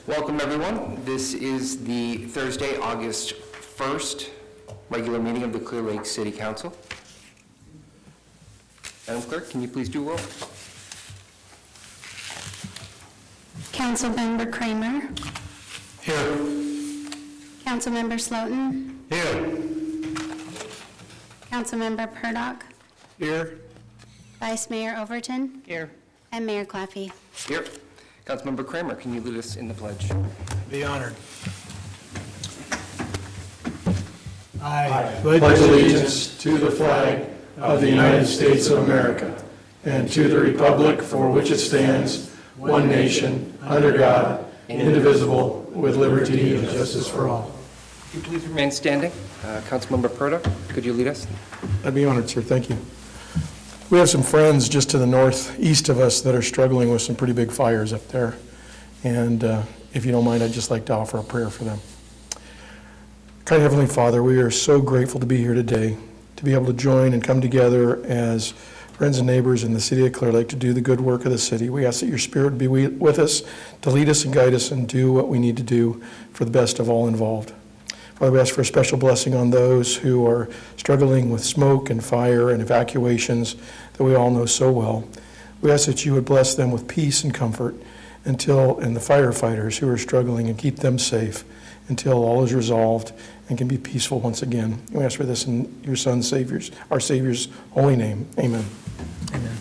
Welcome, everyone. This is the Thursday, August 1st, regular meeting of the Clearlake City Council. Madam Clerk, can you please do roll? Councilmember Kramer. Here. Councilmember Slotin. Here. Councilmember Purdock. Here. Vice Mayor Overton. Here. And Mayor Claffey. Here. Councilmember Kramer, can you lead us in the pledge? Be honored. I pledge allegiance to the flag of the United States of America and to the republic for which it stands, one nation, under God, indivisible, with liberty and justice for all. Could you please remain standing? Councilmember Purdock, could you lead us? I'd be honored, sir. Thank you. We have some friends just to the northeast of us that are struggling with some pretty big fires up there. And if you don't mind, I'd just like to offer a prayer for them. Kind Heavenly Father, we are so grateful to be here today, to be able to join and come together as friends and neighbors in the city of Clearlake to do the good work of the city. We ask that your Spirit be with us, to lead us and guide us and do what we need to do for the best of all involved. Father, we ask for a special blessing on those who are struggling with smoke and fire and evacuations that we all know so well. We ask that you would bless them with peace and comfort and the firefighters who are struggling, and keep them safe until all is resolved and can be peaceful once again. We ask for this in your Son, our Savior's holy name. Amen. Amen.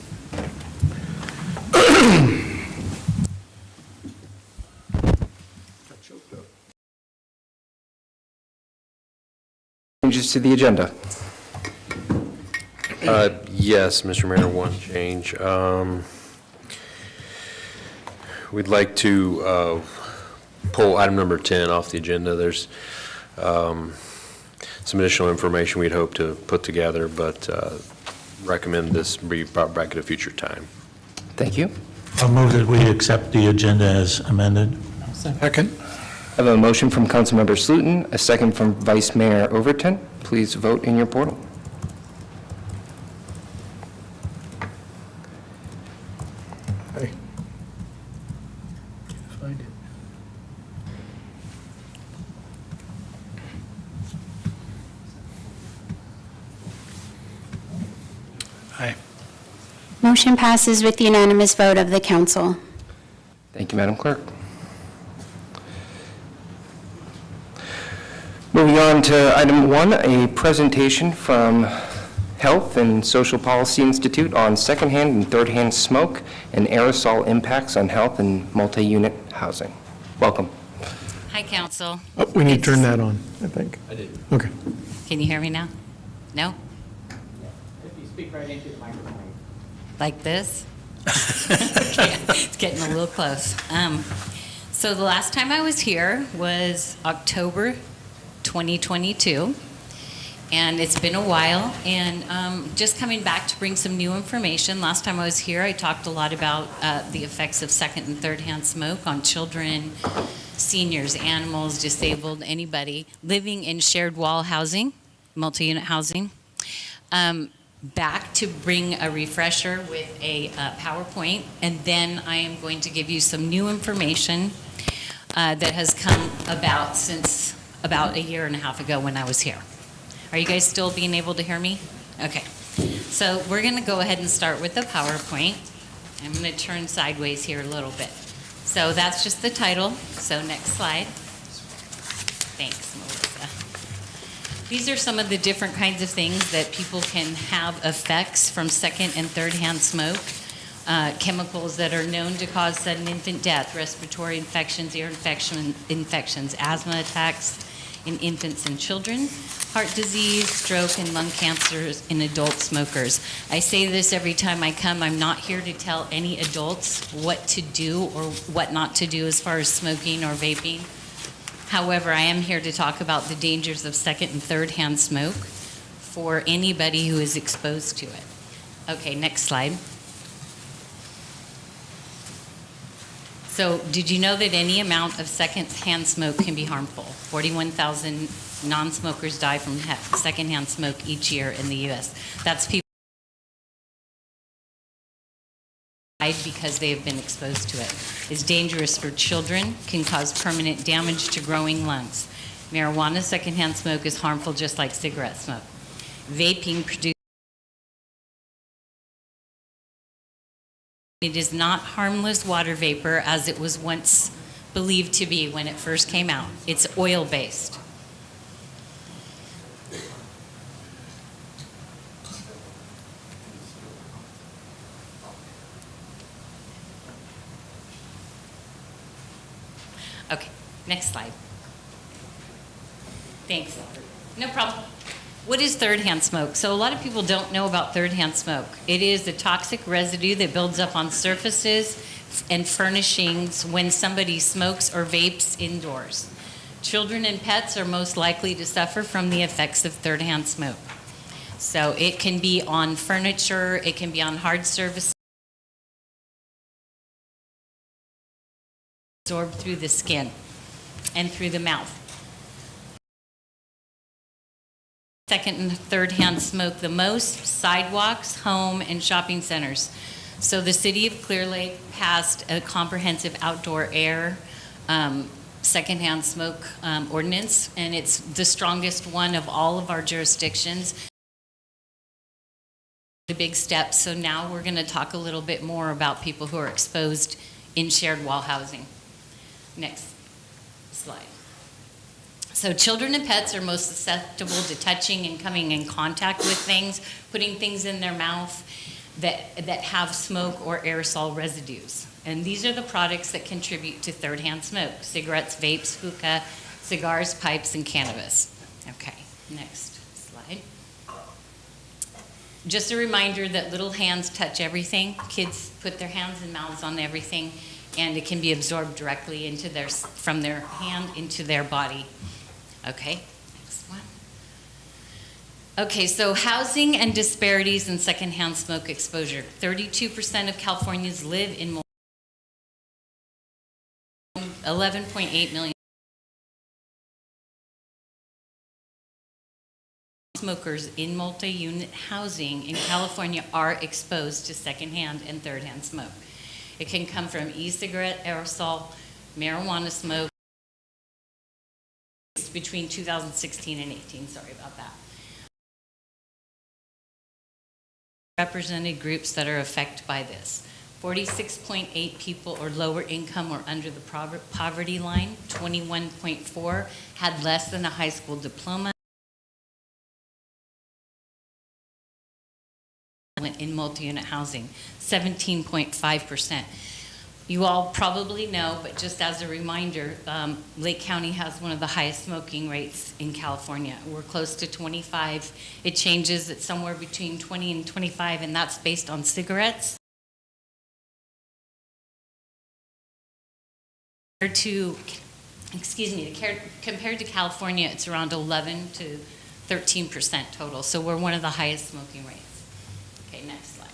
Changes to the agenda. Yes, Mr. Mayor, one change. We'd like to pull item number 10 off the agenda. There's some additional information we'd hope to put together, but recommend this be brought back at a future time. Thank you. I'll move that we accept the agenda as amended. Second. I have a motion from Councilmember Slotin, a second from Vice Mayor Overton. Please vote in your portal. Hey. Find it. Aye. Motion passes with the unanimous vote of the council. Thank you, Madam Clerk. Moving on to item 1, a presentation from Health and Social Policy Institute on secondhand and third-hand smoke and aerosol impacts on health and multi-unit housing. Welcome. Hi, Council. Oh, we need to turn that on, I think. I did. Okay. Can you hear me now? No? If you speak right into the microphone. Like this? Okay, it's getting a little close. So the last time I was here was October 2022, and it's been a while, and just coming back to bring some new information. Last time I was here, I talked a lot about the effects of second and third-hand smoke on children, seniors, animals, disabled, anybody living in shared wall housing, multi-unit housing. Back to bring a refresher with a PowerPoint, and then I am going to give you some new information that has come about since about a year and a half ago when I was here. Are you guys still being able to hear me? Okay. So we're going to go ahead and start with the PowerPoint. I'm going to turn sideways here a little bit. So that's just the title. So next slide. Thanks, Melissa. These are some of the different kinds of things that people can have effects from second and third hand smoke. Chemicals that are known to cause sudden infant death, respiratory infections, ear infections, asthma attacks in infants and children, heart disease, stroke, and lung cancers in adult smokers. I say this every time I come. I'm not here to tell any adults what to do or what not to do as far as smoking or vaping. However, I am here to talk about the dangers of second and third hand smoke for anybody who is exposed to it. Okay, next slide. So did you know that any amount of second-hand smoke can be harmful? 41,000 non-smokers die from second-hand smoke each year in the U.S. That's people because they have been exposed to it. Is dangerous for children, can cause permanent damage to growing lungs. Marijuana secondhand smoke is harmful just like cigarette smoke. Vaping produces. It is not harmless water vapor as it was once believed to be when it first came out. It's oil-based. Okay, next slide. Thanks. No problem. What is third-hand smoke? So a lot of people don't know about third-hand smoke. It is the toxic residue that builds up on surfaces and furnishings when somebody smokes or vapes indoors. Children and pets are most likely to suffer from the effects of third-hand smoke. So it can be on furniture, it can be on hard surfaces, absorbed through the skin and through the mouth. Second and third-hand smoke the most, sidewalks, home, and shopping centers. So the city of Clearlake passed a comprehensive outdoor air secondhand smoke ordinance, and it's the strongest one of all of our jurisdictions. A big step. So now we're going to talk a little bit more about people who are exposed in shared wall housing. Next slide. So children and pets are most susceptible to touching and coming in contact with things, putting things in their mouth that have smoke or aerosol residues. And these are the products that contribute to third-hand smoke: cigarettes, vapes, hookah, cigars, pipes, and cannabis. Okay, next slide. Just a reminder that little hands touch everything. Kids put their hands and mouths on everything, and it can be absorbed directly into from their hand into their body. Okay, next one. Okay, so housing and disparities in secondhand smoke exposure. 32% of Californians live in 11.8 million smokers in multi-unit housing in California are exposed to secondhand and third-hand smoke. It can come from e-cigarette, aerosol, marijuana smoke, between 2016 and 18, sorry about that. Represented groups that are affected by this. 46.8 people or lower income or under the poverty line. 21.4 had less than a high school diploma. In multi-unit housing, 17.5%. You all probably know, but just as a reminder, Lake County has one of the highest smoking rates in California. We're close to 25. It changes, it's somewhere between 20 and 25, and that's based on cigarettes. Compared to California, it's around 11 to 13% total, so we're one of the highest smoking rates. Okay, next slide.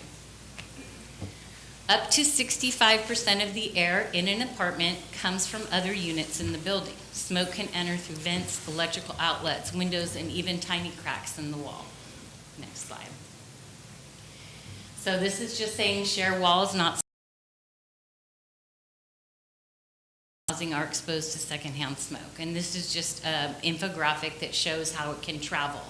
Up to 65% of the air in an apartment comes from other units in the building. Smoke can enter through vents, electrical outlets, windows, and even tiny cracks in the wall. Next slide. So this is just saying share walls, not housing, are exposed to secondhand smoke. And this is just an infographic that shows how it can travel.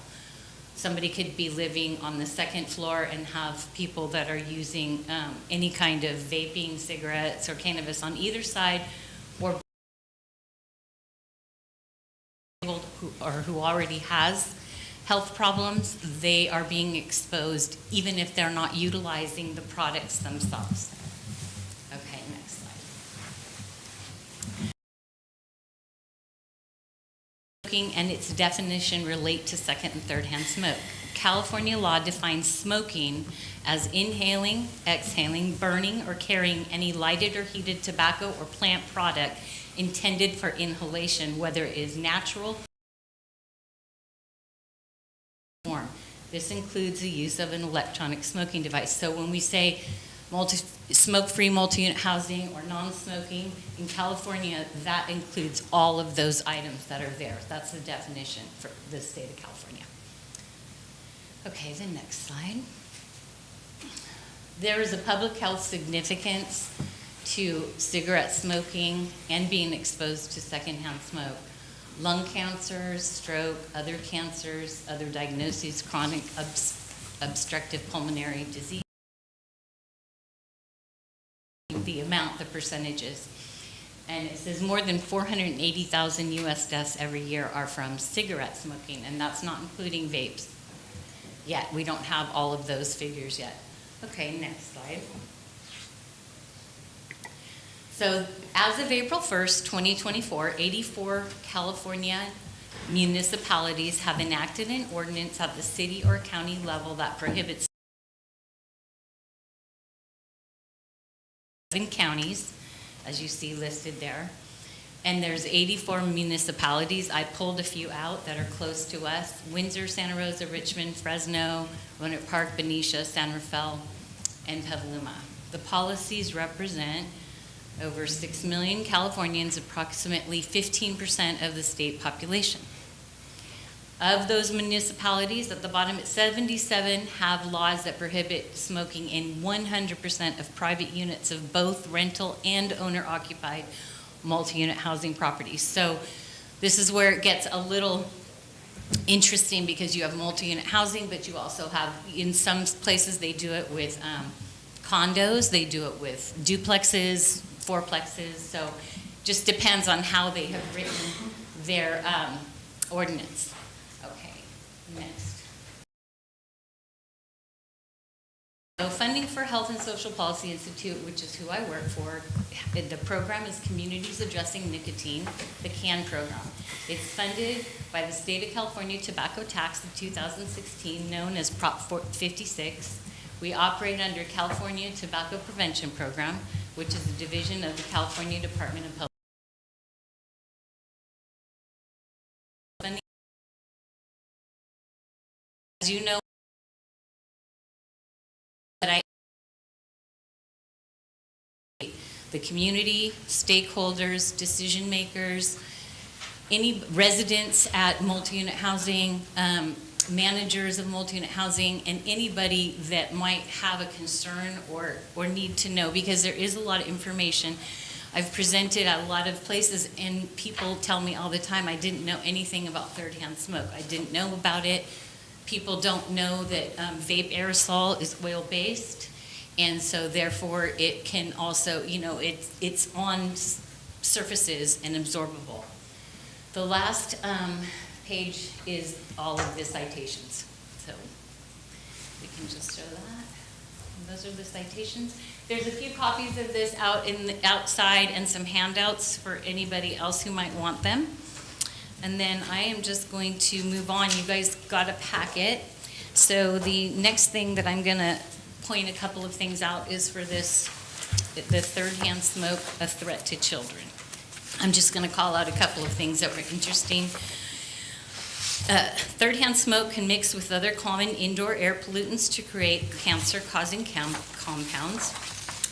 Somebody could be living on the second floor and have people that are using any kind of vaping, cigarettes, or cannabis on either side, or who already has health problems. They are being exposed even if they're not utilizing the products themselves. Okay, next slide. And its definition relate to second and third hand smoke. California law defines smoking as inhaling, exhaling, burning, or carrying any lighted or heated tobacco or plant product intended for inhalation, whether it is natural or form. This includes the use of an electronic smoking device. So when we say smoke-free multi-unit housing or non-smoking in California, that includes all of those items that are there. That's the definition for the state of California. Okay, the next slide. There is a public health significance to cigarette smoking and being exposed to secondhand smoke. Lung cancers, stroke, other cancers, other diagnoses, chronic obstructive pulmonary disease. The amount, the percentages. And it says more than 480,000 US deaths every year are from cigarette smoking, and that's not including vapes yet. We don't have all of those figures yet. Okay, next slide. So as of April 1st, 2024, 84 California municipalities have enacted an ordinance at the city or county level that prohibits 7 counties, as you see listed there. And there's 84 municipalities. I pulled a few out that are close to us: Windsor, Santa Rosa, Richmond, Fresno, Roanoke Park, Benicia, San Rafael, and Petaluma. The policies represent over 6 million Californians, approximately 15% of the state population. Of those municipalities, at the bottom, 77 have laws that prohibit smoking in 100% of private units of both rental and owner-occupied multi-unit housing properties. So this is where it gets a little interesting, because you have multi-unit housing, but you also have, in some places, they do it with condos, they do it with duplexes, fourplexes, so just depends on how they have written their ordinance. Okay, next. So funding for Health and Social Policy Institute, which is who I work for, the program is Communities Addressing Nicotine, the CAN program. It's funded by the State of California Tobacco Tax of 2016, known as Prop 56. We operate under California Tobacco Prevention Program, which is a division of the California Department of Public Health. As you know, the community, stakeholders, decision makers, any residents at multi-unit housing, managers of multi-unit housing, and anybody that might have a concern or need to know, because there is a lot of information. I've presented at a lot of places, and people tell me all the time, I didn't know anything about third-hand smoke. I didn't know about it. People don't know that vape aerosol is oil-based, and so therefore it can also, it's on surfaces and absorbable. The last page is all of the citations. So we can just show that. And those are the citations. There's a few copies of this out in the outside and some handouts for anybody else who might want them. And then I am just going to move on. You guys got a packet. So the next thing that I'm gonna point a couple of things out is for this, the third-hand smoke, a threat to children. I'm just gonna call out a couple of things that were interesting. Third-hand smoke can mix with other common indoor air pollutants to create cancer-causing compounds.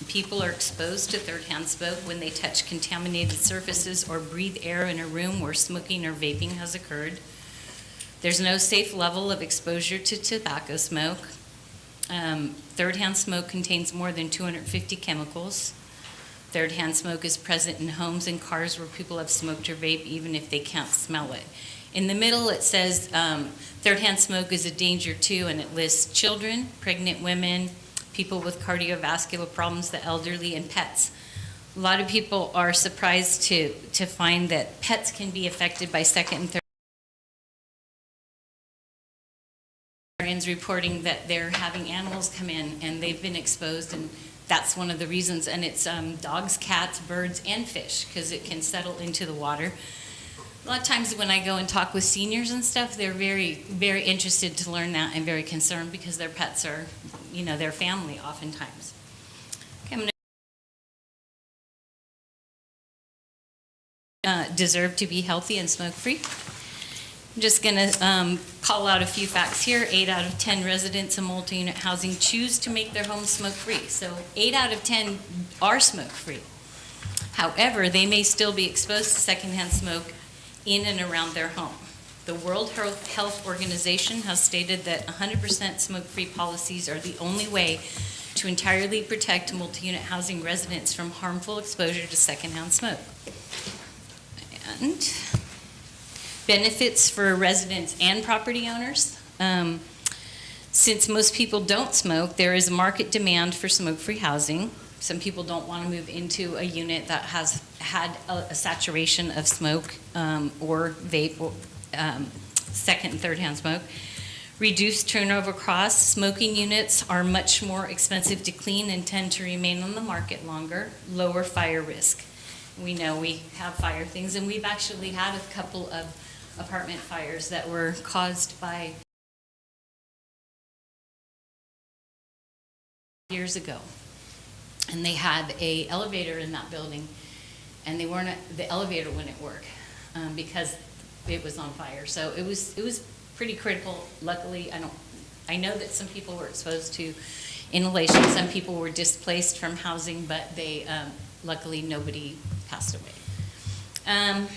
People are exposed to third-hand smoke when they touch contaminated surfaces or breathe air in a room where smoking or vaping has occurred. There's no safe level of exposure to tobacco smoke. Third-hand smoke contains more than 250 chemicals. Third-hand smoke is present in homes and cars where people have smoked or vaped, even if they can't smell it. In the middle, it says third-hand smoke is a danger too, and it lists children, pregnant women, people with cardiovascular problems, the elderly, and pets. A lot of people are surprised to find that pets can be affected by second and third. Reporting that they're having animals come in and they've been exposed, and that's one of the reasons. And it's dogs, cats, birds, and fish, because it can settle into the water. A lot of times when I go and talk with seniors and stuff, they're very, very interested to learn that and very concerned, because their pets are, their family oftentimes. Okay, I'm gonna deserve to be healthy and smoke-free. I'm just going to call out a few facts here. 8 out of 10 residents in multi-unit housing choose to make their homes smoke-free. So 8 out of 10 are smoke-free. However, they may still be exposed to secondhand smoke in and around their home. The World Health Organization has stated that 100% smoke-free policies are the only way to entirely protect multi-unit housing residents from harmful exposure to secondhand smoke. And benefits for residents and property owners. Since most people don't smoke, there is a market demand for smoke-free housing. Some people don't want to move into a unit that has had a saturation of smoke or vape, or, second and third-hand smoke. Reduced turnover costs. Smoking units are much more expensive to clean and tend to remain on the market longer. Lower fire risk. We know we have fire things, and we've actually had a couple of apartment fires that were caused by years ago. And they had a elevator in that building, and the elevator wouldn't work because it was on fire. So it was pretty critical. Luckily, I know that some people were exposed to inhalation. Some people were displaced from housing, but they luckily nobody passed away. I'm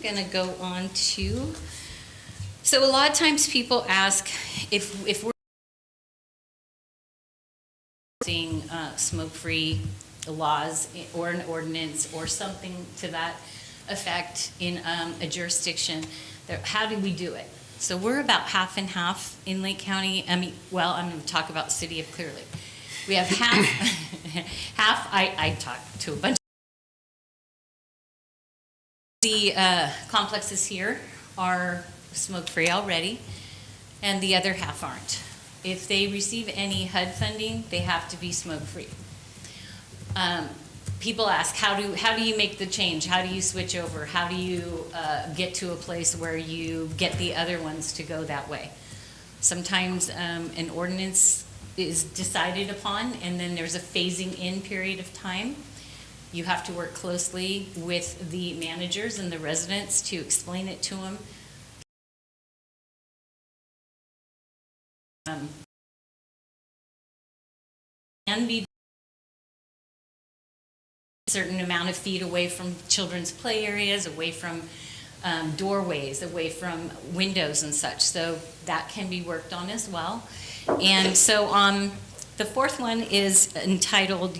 gonna go on to. So a lot of times people ask if we're seeing smoke-free laws or an ordinance or something to that effect in a jurisdiction, how do we do it? So we're about half and half in Lake County. I'm going to talk about the city of Clearlake. We have half, I talked to a bunch. The complexes here are smoke-free already, and the other half aren't. If they receive any HUD funding, they have to be smoke-free. People ask, how do you make the change? How do you switch over? How do you get to a place where you get the other ones to go that way? Sometimes an ordinance is decided upon, and then there's a phasing in period of time. You have to work closely with the managers and the residents to explain it to them. Can be a certain amount of feet away from children's play areas, away from doorways, away from windows and such. So that can be worked on as well. And so the fourth one is entitled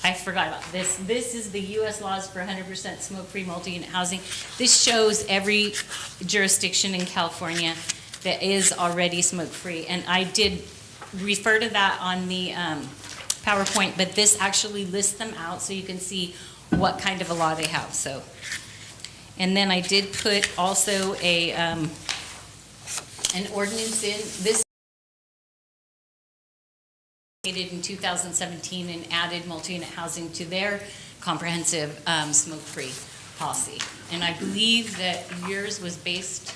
I forgot about this. This is the U.S. laws for 100% smoke-free multi-unit housing. This shows every jurisdiction in California that is already smoke-free. And I did refer to that on the PowerPoint, but this actually lists them out so you can see what kind of a law they have. So, and then I did put also an ordinance in. This in 2017 and added multi-unit housing to their comprehensive smoke-free policy. And I believe that yours was based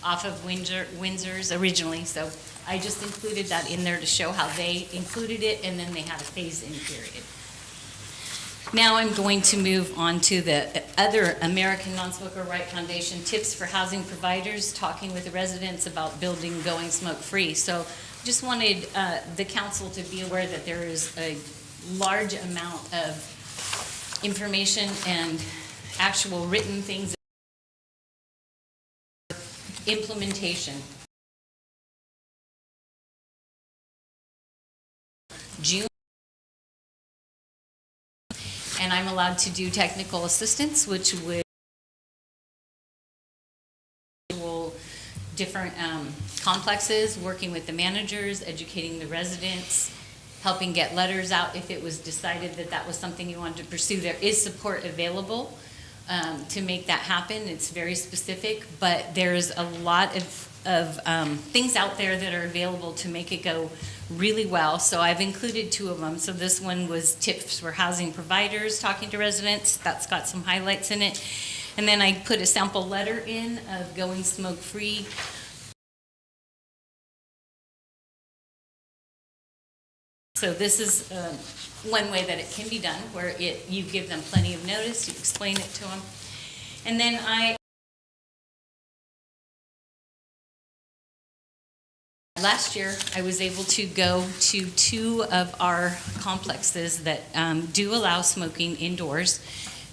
off of Windsor's originally, so I just included that in there to show how they included it, and then they had a phase-in period. Now I'm going to move on to the other American Non-Smoker Right Foundation tips for housing providers, talking with the residents about building going smoke-free. So just wanted the council to be aware that there is a large amount of information and actual written things, implementation. June, and I'm allowed to do technical assistance, which would different complexes, working with the managers, educating the residents, helping get letters out if it was decided that that was something you wanted to pursue. There is support available to make that happen. It's very specific, but there's a lot of things out there that are available to make it go really well. So I've included two of them. So this one was tips for housing providers, talking to residents. That's got some highlights in it. And then I put a sample letter in of going smoke-free. So this is one way that it can be done, where you give them plenty of notice, you explain it to them. And then last year, I was able to go to two of our complexes that do allow smoking indoors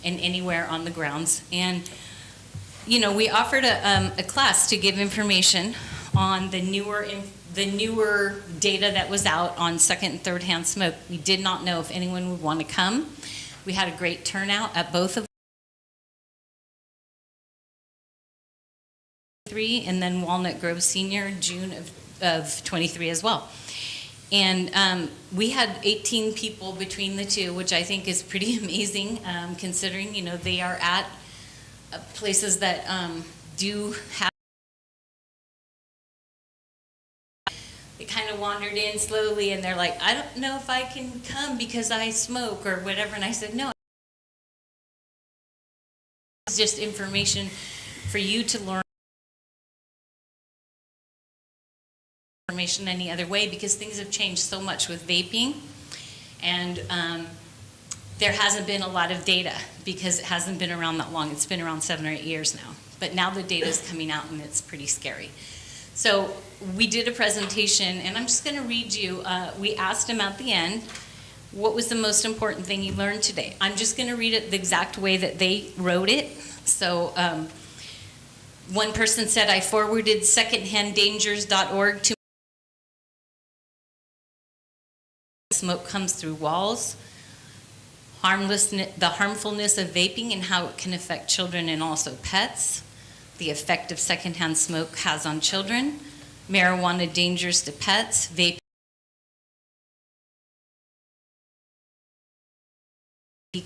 and anywhere on the grounds. And, you know, we offered a class to give information on the the newer data that was out on second and third hand smoke. We did not know if anyone would want to come. We had a great turnout at both of three, and then Walnut Grove Senior, June of 23 as well. And we had 18 people between the two, which I think is pretty amazing, considering, you know, they are at places that do have. They kind of wandered in slowly, and they're like, I don't know if I can come because I smoke or whatever. And I said, no. It's just information for you to learn information any other way, because things have changed so much with vaping, and there hasn't been a lot of data because it hasn't been around that long. It's been around 7 or 8 years now, but now the data is coming out and it's pretty scary. So we did a presentation, and I'm just going to read you. We asked him at the end, what was the most important thing you learned today? I'm just going to read it the exact way that they wrote it. So one person said, I forwarded secondhanddangers.org to smoke comes through walls, the harmfulness of vaping and how it can affect children and also pets, the effect of secondhand smoke has on children, marijuana dangers to pets, vaping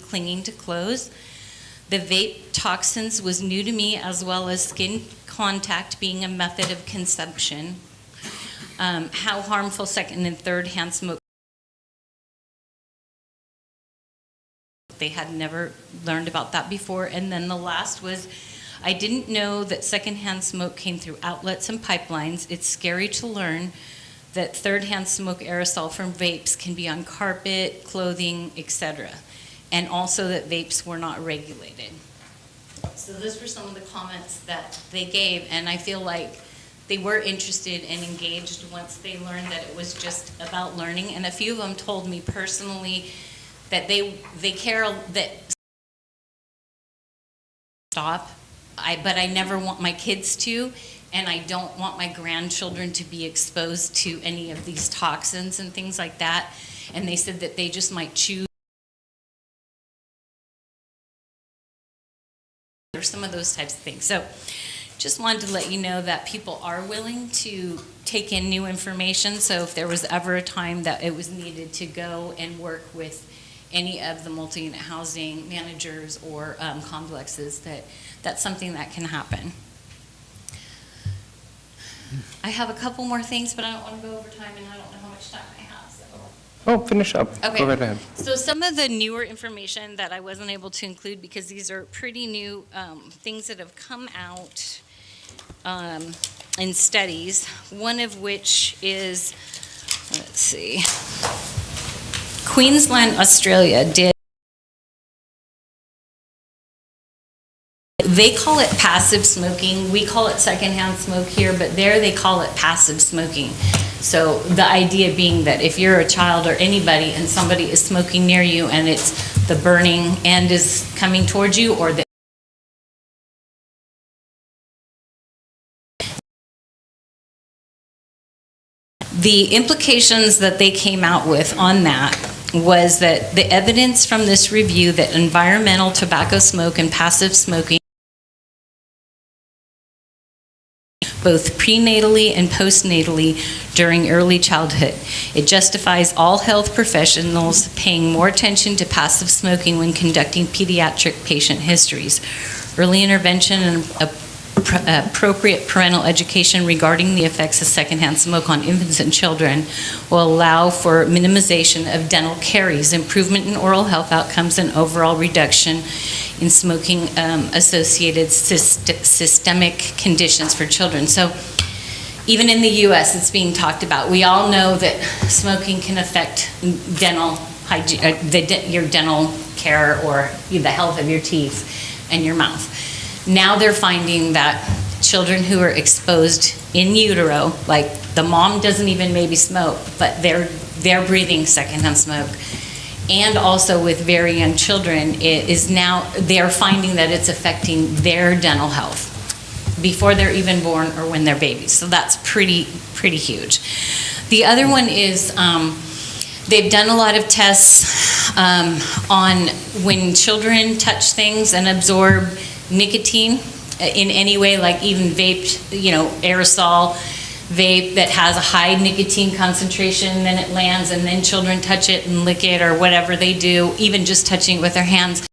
clinging to clothes. The vape toxins was new to me, as well as skin contact being a method of consumption. How harmful second and third hand smoke. They had never learned about that before. And then the last was, I didn't know that secondhand smoke came through outlets and pipelines. It's scary to learn that third-hand smoke aerosol from vapes can be on carpet, clothing, etc. And also that vapes were not regulated. So those were some of the comments that they gave, and I feel like they were interested and engaged once they learned that it was just about learning. And a few of them told me personally that they care that stop, but I never want my kids to, and I don't want my grandchildren to be exposed to any of these toxins and things like that. And they said that they just might choose or some of those types of things. So just wanted to let you know that people are willing to take in new information. So if there was ever a time that it was needed to go and work with any of the multi-unit housing managers or complexes, that's something that can happen. I have a couple more things, but I don't want to go over time, and I don't know how much time I have. So. Oh, finish up. Okay. Go right ahead. So some of the newer information that I wasn't able to include, because these are pretty new things that have come out in studies, one of which is, let's see, Queensland, Australia did, they call it passive smoking. We call it secondhand smoke here, but there they call it passive smoking. So the idea being that if you're a child or anybody and somebody is smoking near you and it's the burning end is coming towards you, or the implications that they came out with on that was that the evidence from this review that environmental tobacco smoke and passive smoking both prenatally and postnatally during early childhood. It justifies all health professionals paying more attention to passive smoking when conducting pediatric patient histories. Early intervention and appropriate parental education regarding the effects of secondhand smoke on infants and children will allow for minimization of dental caries, improvement in oral health outcomes, and overall reduction in smoking associated systemic conditions for children. So even in the U.S., it's being talked about. We all know that smoking can affect dental hygiene, your dental care, or the health of your teeth and your mouth. Now they're finding that children who are exposed in utero, like the mom doesn't even maybe smoke, but they're breathing secondhand smoke. And also with very young children, it is now they're finding that it's affecting their dental health. before they're even born or when they're babies. So that's pretty huge. The other one is they've done a lot of tests on when children touch things and absorb nicotine in any way, like even vaped, aerosol vape that has a high nicotine concentration, then it lands, and then children touch it and lick it or whatever they do, even just touching it with their hands,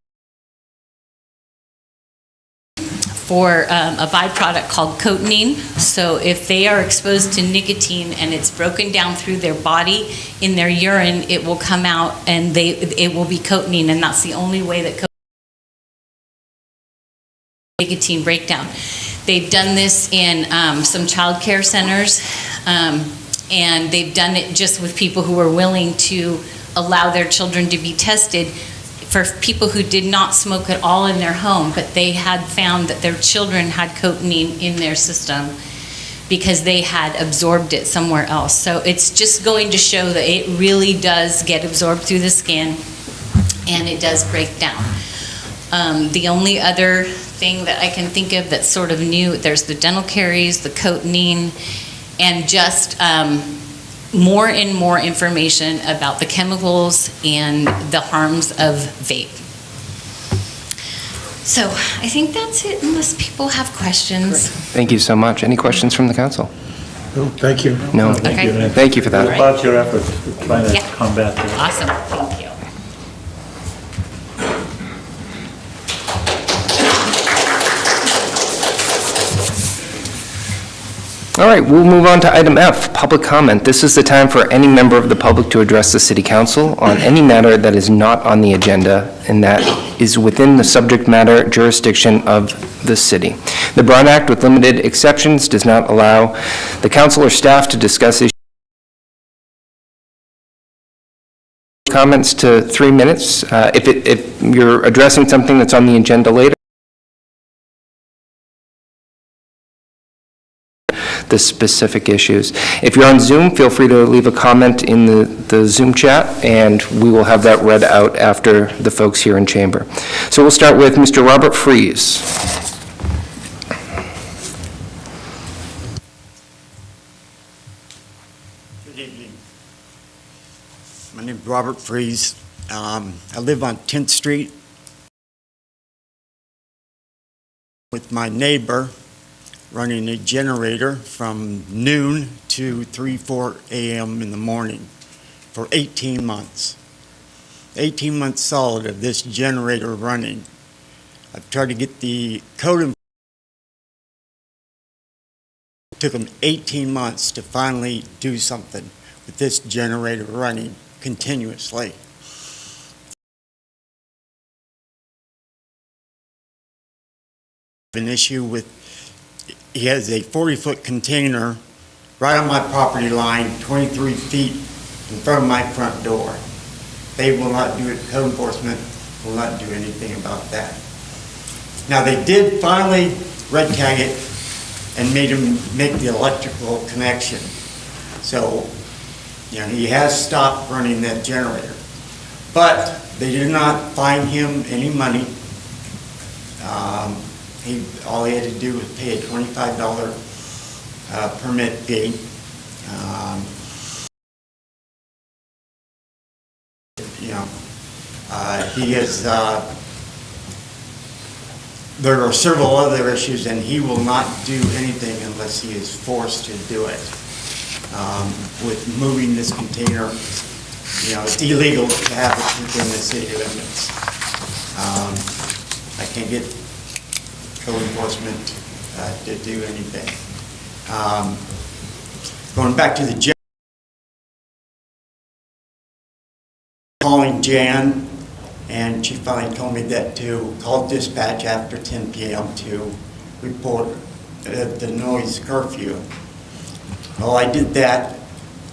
for a byproduct called cotinine. So if they are exposed to nicotine and it's broken down through their body in their urine, it will come out and it will be cotinine, and that's the only way that nicotine breakdown. They've done this in some child care centers, and they've done it just with people who are willing to allow their children to be tested for people who did not smoke at all in their home, but they had found that their children had cotinine in their system because they had absorbed it somewhere else. So it's just going to show that it really does get absorbed through the skin, and it does break down. The only other thing that I can think of that's sort of new, there's the dental caries, the cotinine, and just more and more information about the chemicals and the harms of vape. So I think that's it, unless people have questions. Thank you so much. Any questions from the council? Oh, thank you. No. Thank you, and Thank you for that. about your efforts to try to Yeah. combat this. Awesome, thank you. All right, we'll move on to item F, public comment. This is the time for any member of the public to address the city council on any matter that is not on the agenda and that is within the subject matter jurisdiction of the city. The Brown Act, with limited exceptions, does not allow the council or staff to discuss issues. Comments to 3 minutes. If you're addressing something that's on the agenda later, the specific issues. If you're on Zoom, feel free to leave a comment in the Zoom chat, and we will have that read out after the folks here in chamber. So we'll start with Mr. Robert Fries. Good evening. My name is Robert Fries. I live on 10th Street with my neighbor, running a generator from noon to 4 a.m. in the morning for 18 months. 18 months solid of this generator running. I've tried to get the code. It took them 18 months to finally do something with this generator running continuously. An issue with, he has a 40-foot container right on my property line, 23 feet in front of my front door. They will not do it, code enforcement will not do anything about that. Now, they did finally red tag it and made him make the electrical connection. So, he has stopped running that generator. But they did not fine him any money. All he had to do was pay a $25 permit fee. He has, there are several other issues, and he will not do anything unless he is forced to do it. With moving this container, it's illegal to have it within the city limits. I can't get code enforcement to do anything. Going back to the calling Jan, and she finally told me that to call dispatch after 10 p.m. to report the noise curfew. Well, I did that.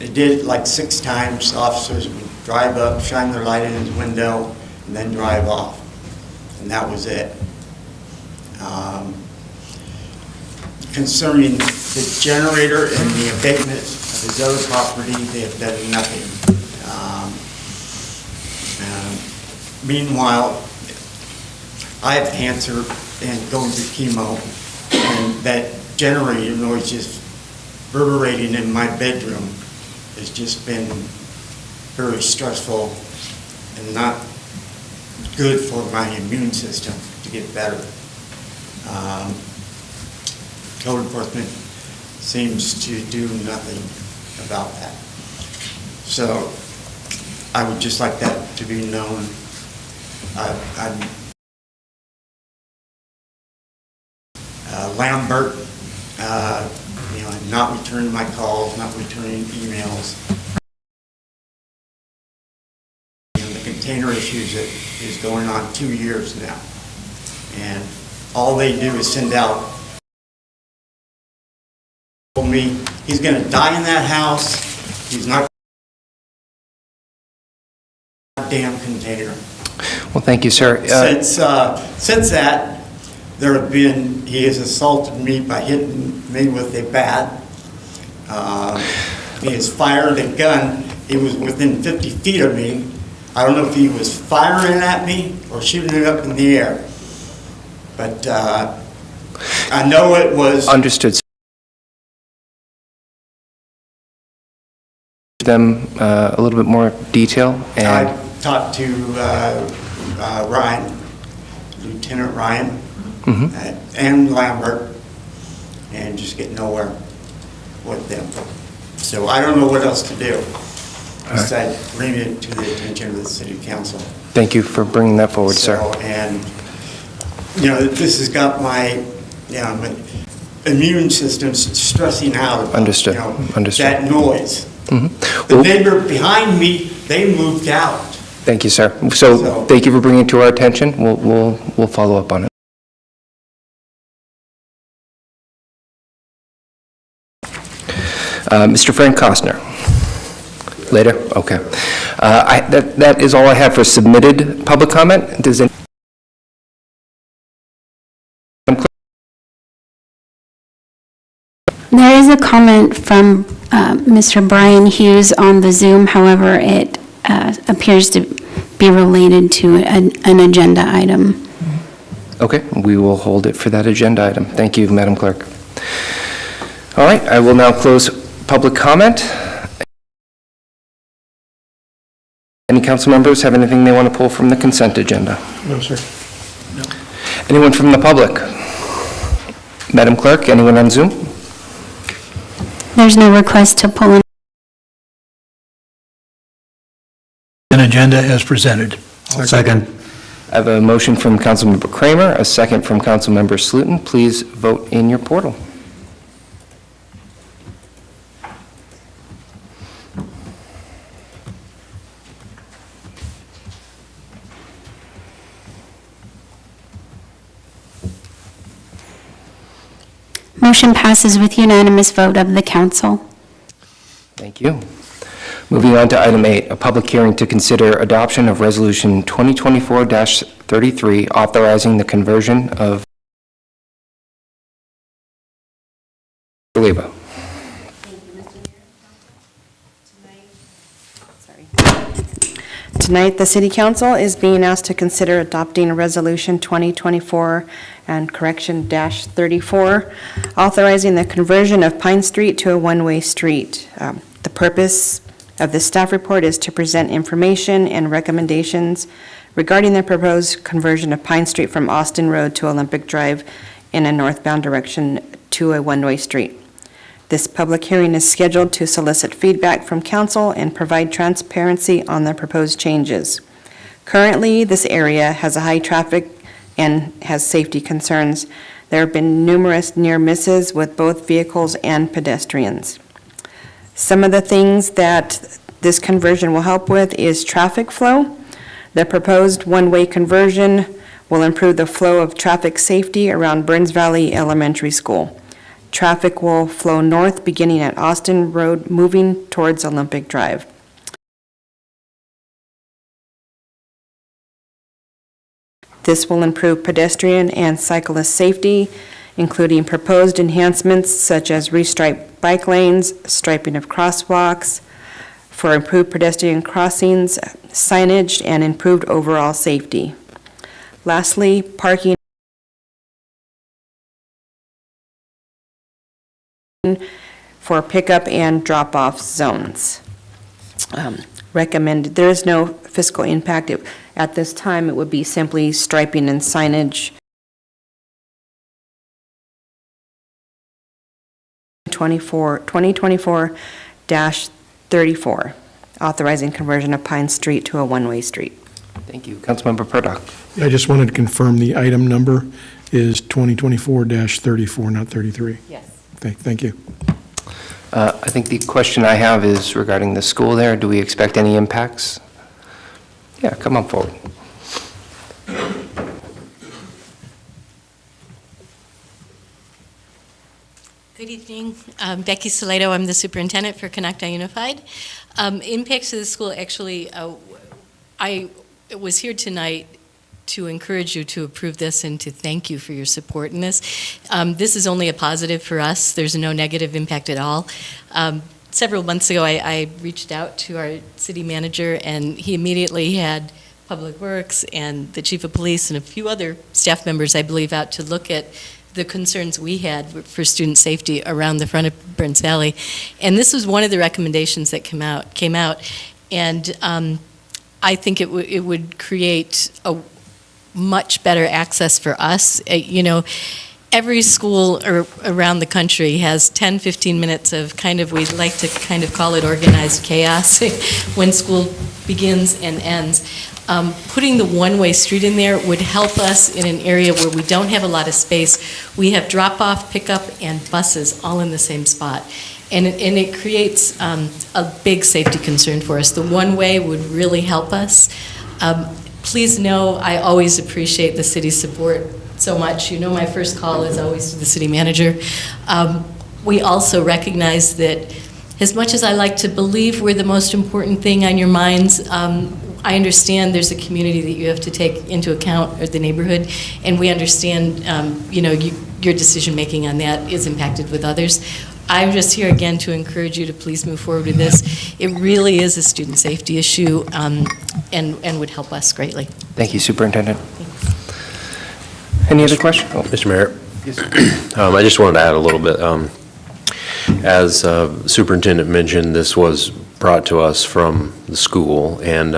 I did it like 6 times. Officers would drive up, shine their light in his window, and then drive off. And that was it. Concerning the generator and the abatement of his other property, they have done nothing. Meanwhile, I have cancer and going through chemo, And that generator noise just reverberating in my bedroom has just been very stressful and not good for my immune system to get better. Code enforcement seems to do nothing about that. So I would just like that to be known. I'm Lambert, not returning my calls, not returning emails. And the container issues that is going on 2 years now. And all they do is send out, told me he's going to die in that house. He's not a damn container. Well, thank you, sir. Since that, he has assaulted me by hitting me with a bat. He has fired a gun. He was within 50 feet of me. I don't know if he was firing at me or shooting it up in the air. But I know it was... Understood. Them a little bit more detail. And I talked to Ryan, Lieutenant Ryan, and Lambert, and just get nowhere with them. So I don't know what else to do besides bring it to the attention of the city council. Thank you for bringing that forward, sir. And, this has got my immune system stressing out about, Understood. Understood. that noise. The Well, neighbor behind me, they moved out. thank you, sir. So thank you for bringing it to our attention. We'll follow up on it. Mr. Frank Costner. Later? Okay. That is all I have for submitted public comment. Does any... There is a comment from Mr. Brian Hughes on the Zoom. However, it appears to be related to an agenda item. Okay, we will hold it for that agenda item. Thank you, Madam Clerk. All right, I will now close public comment. Any council members have anything they want to pull from the consent agenda? No, sir. Anyone from the public? Madam Clerk, anyone on Zoom? There's no request to pull An agenda as presented. Second. I have a motion from Councilmember Kramer, a second from Councilmember Slutin. Please vote in your portal. Motion passes with unanimous vote of the council. Thank you. Moving on to item 8, a public hearing to consider adoption of Resolution 2024-33, authorizing the conversion of Leba. Tonight, the City Council is being asked to consider adopting Resolution 2024 and correction -34, authorizing the conversion of Pine Street to a one-way street. The purpose of the staff report is to present information and recommendations regarding the proposed conversion of Pine Street from Austin Road to Olympic Drive in a northbound direction to a one-way street. This public hearing is scheduled to solicit feedback from council and provide transparency on the proposed changes. Currently, this area has a high traffic and has safety concerns. There have been numerous near misses with both vehicles and pedestrians. Some of the things that this conversion will help with is traffic flow. The proposed one-way conversion will improve the flow of traffic safety around Burns Valley Elementary School. Traffic will flow north beginning at Austin Road, moving towards Olympic Drive. This will improve pedestrian and cyclist safety, including proposed enhancements such as restriped bike lanes, striping of crosswalks, for improved pedestrian crossings, signage, and improved overall safety. Lastly, parking conversion for pickup and drop-off zones. Recommended, there is no fiscal impact. At this time, it would be simply striping and signage. 2024-34, authorizing conversion of Pine Street to a one-way street. Thank you. Councilmember Purdock. I just wanted to confirm the item number is 2024-34, not 33. Yes. Thank you. I think the question I have is regarding the school there. Do we expect any impacts? Yeah, come on forward. Good evening. Becky Salado, I'm the superintendent for Conecta Unified. Impacts to the school, actually, I was here tonight to encourage you to approve this and to thank you for your support in this. This is only a positive for us. There's no negative impact at all. Several months ago, I reached out to our city manager, and he immediately had Public Works and the chief of police and a few other staff members, I believe, out to look at the concerns we had for student safety around the front of Burns Valley. And this was one of the recommendations that came out. And I think it would create a much better access for us. Every school around the country has 10, 15 minutes of we like to call it organized chaos when school begins and ends. Putting the one-way street in there would help us in an area where we don't have a lot of space. We have drop-off, pickup, and buses all in the same spot. And it creates a big safety concern for us. The one-way would really help us. Please know I always appreciate the city's support so much. My first call is always to the city manager. We also recognize that as much as I like to believe we're the most important thing on your minds, I understand there's a community that you have to take into account, or the neighborhood, and we understand, your decision-making on that is impacted with others. I'm just here again to encourage you to please move forward with this. It really is a student safety issue, and would help us greatly. Thank you, Superintendent. Any other questions? Oh. Mr. Mayor? Yes. I just wanted to add a little bit. As Superintendent mentioned, this was brought to us from the school, and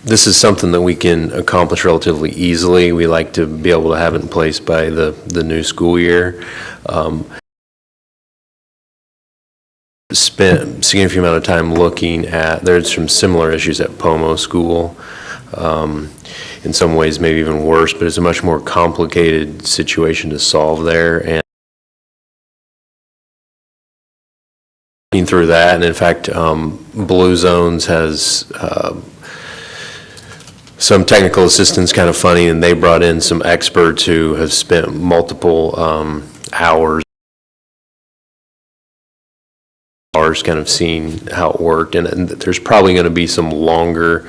this is something that we can accomplish relatively easily. We like to be able to have it in place by the new school year. Spent a significant amount of time looking at, there's some similar issues at Pomo School. In some ways maybe even worse, but it's a much more complicated situation to solve there. And through that, and in fact, Blue Zones has some technical assistance, kind of funny, and they brought in some experts who have spent multiple hours kind of seeing how it worked, and there's probably going to be some longer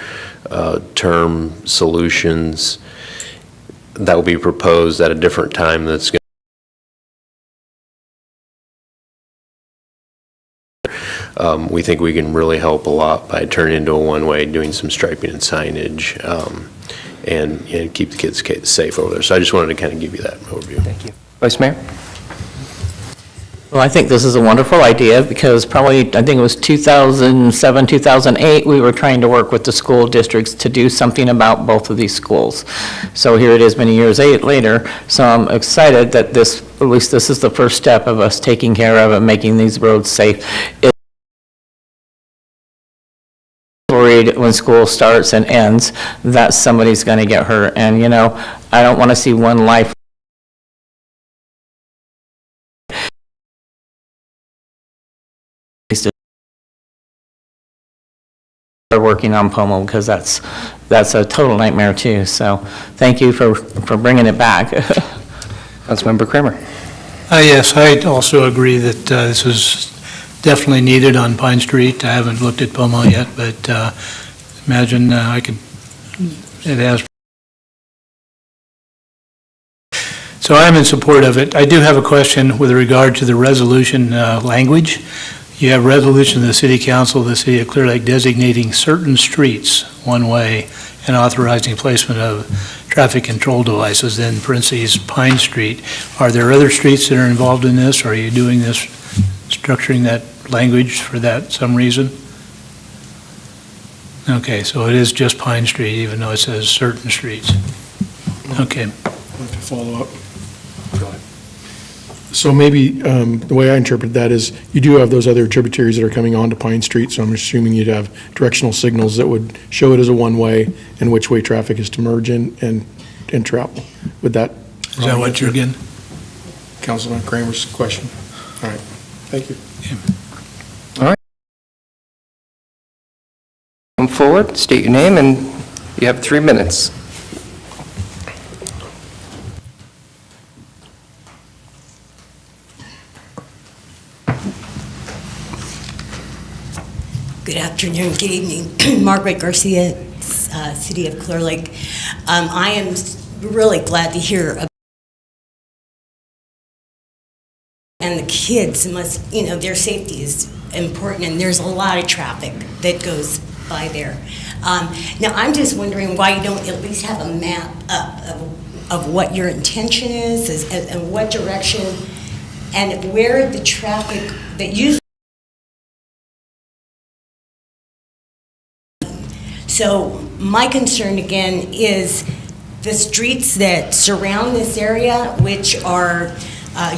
term solutions that will be proposed at a different time that's going we think we can really help a lot by turning into a one-way, doing some striping and signage, and keep the kids safe over there. So I just wanted to kind of give you that overview. Thank you. Vice Mayor? Well, I think this is a wonderful idea because probably, I think it was 2007, 2008, we were trying to work with the school districts to do something about both of these schools. So here it is many years later, so I'm excited that this, at least this is the first step of us taking care of and making these roads safe. Worried when school starts and ends that somebody's going to get hurt, and I don't want to see one life working on Pomo, because that's a total nightmare too. So thank you for bringing it back. Councilmember Kramer? Yes, I also agree that this is definitely needed on Pine Street. I haven't looked at Pomo yet, but imagine it has. So I'm in support of it. I do have a question with regard to the resolution language. You have resolution of the City Council of the City of Clearlake designating certain streets one way and authorizing placement of traffic control devices, then parentheses Pine Street. Are there other streets that are involved in this? Or are you doing this, structuring that language for that, some reason? Okay, so it is just Pine Street, even though it says certain streets. Okay. Want to follow up? So maybe the way I interpret that is you do have those other tributaries that are coming onto Pine Street, so I'm assuming you'd have directional signals that would show it as a one-way and which way traffic is to merge in and travel. Would that? Is that what you're getting? Councilman Kramer's question. All right, thank you. Come forward, state your name, and you have 3 minutes. Good afternoon, good evening. Margaret Garcia, City of Clearlake. I am really glad to hear about, and the kids must, their safety is important, and there's a lot of traffic that goes by there. Now, I'm just wondering why you don't at least have a map up of what your intention is and what direction, and where the traffic that usually. So my concern again is the streets that surround this area, which are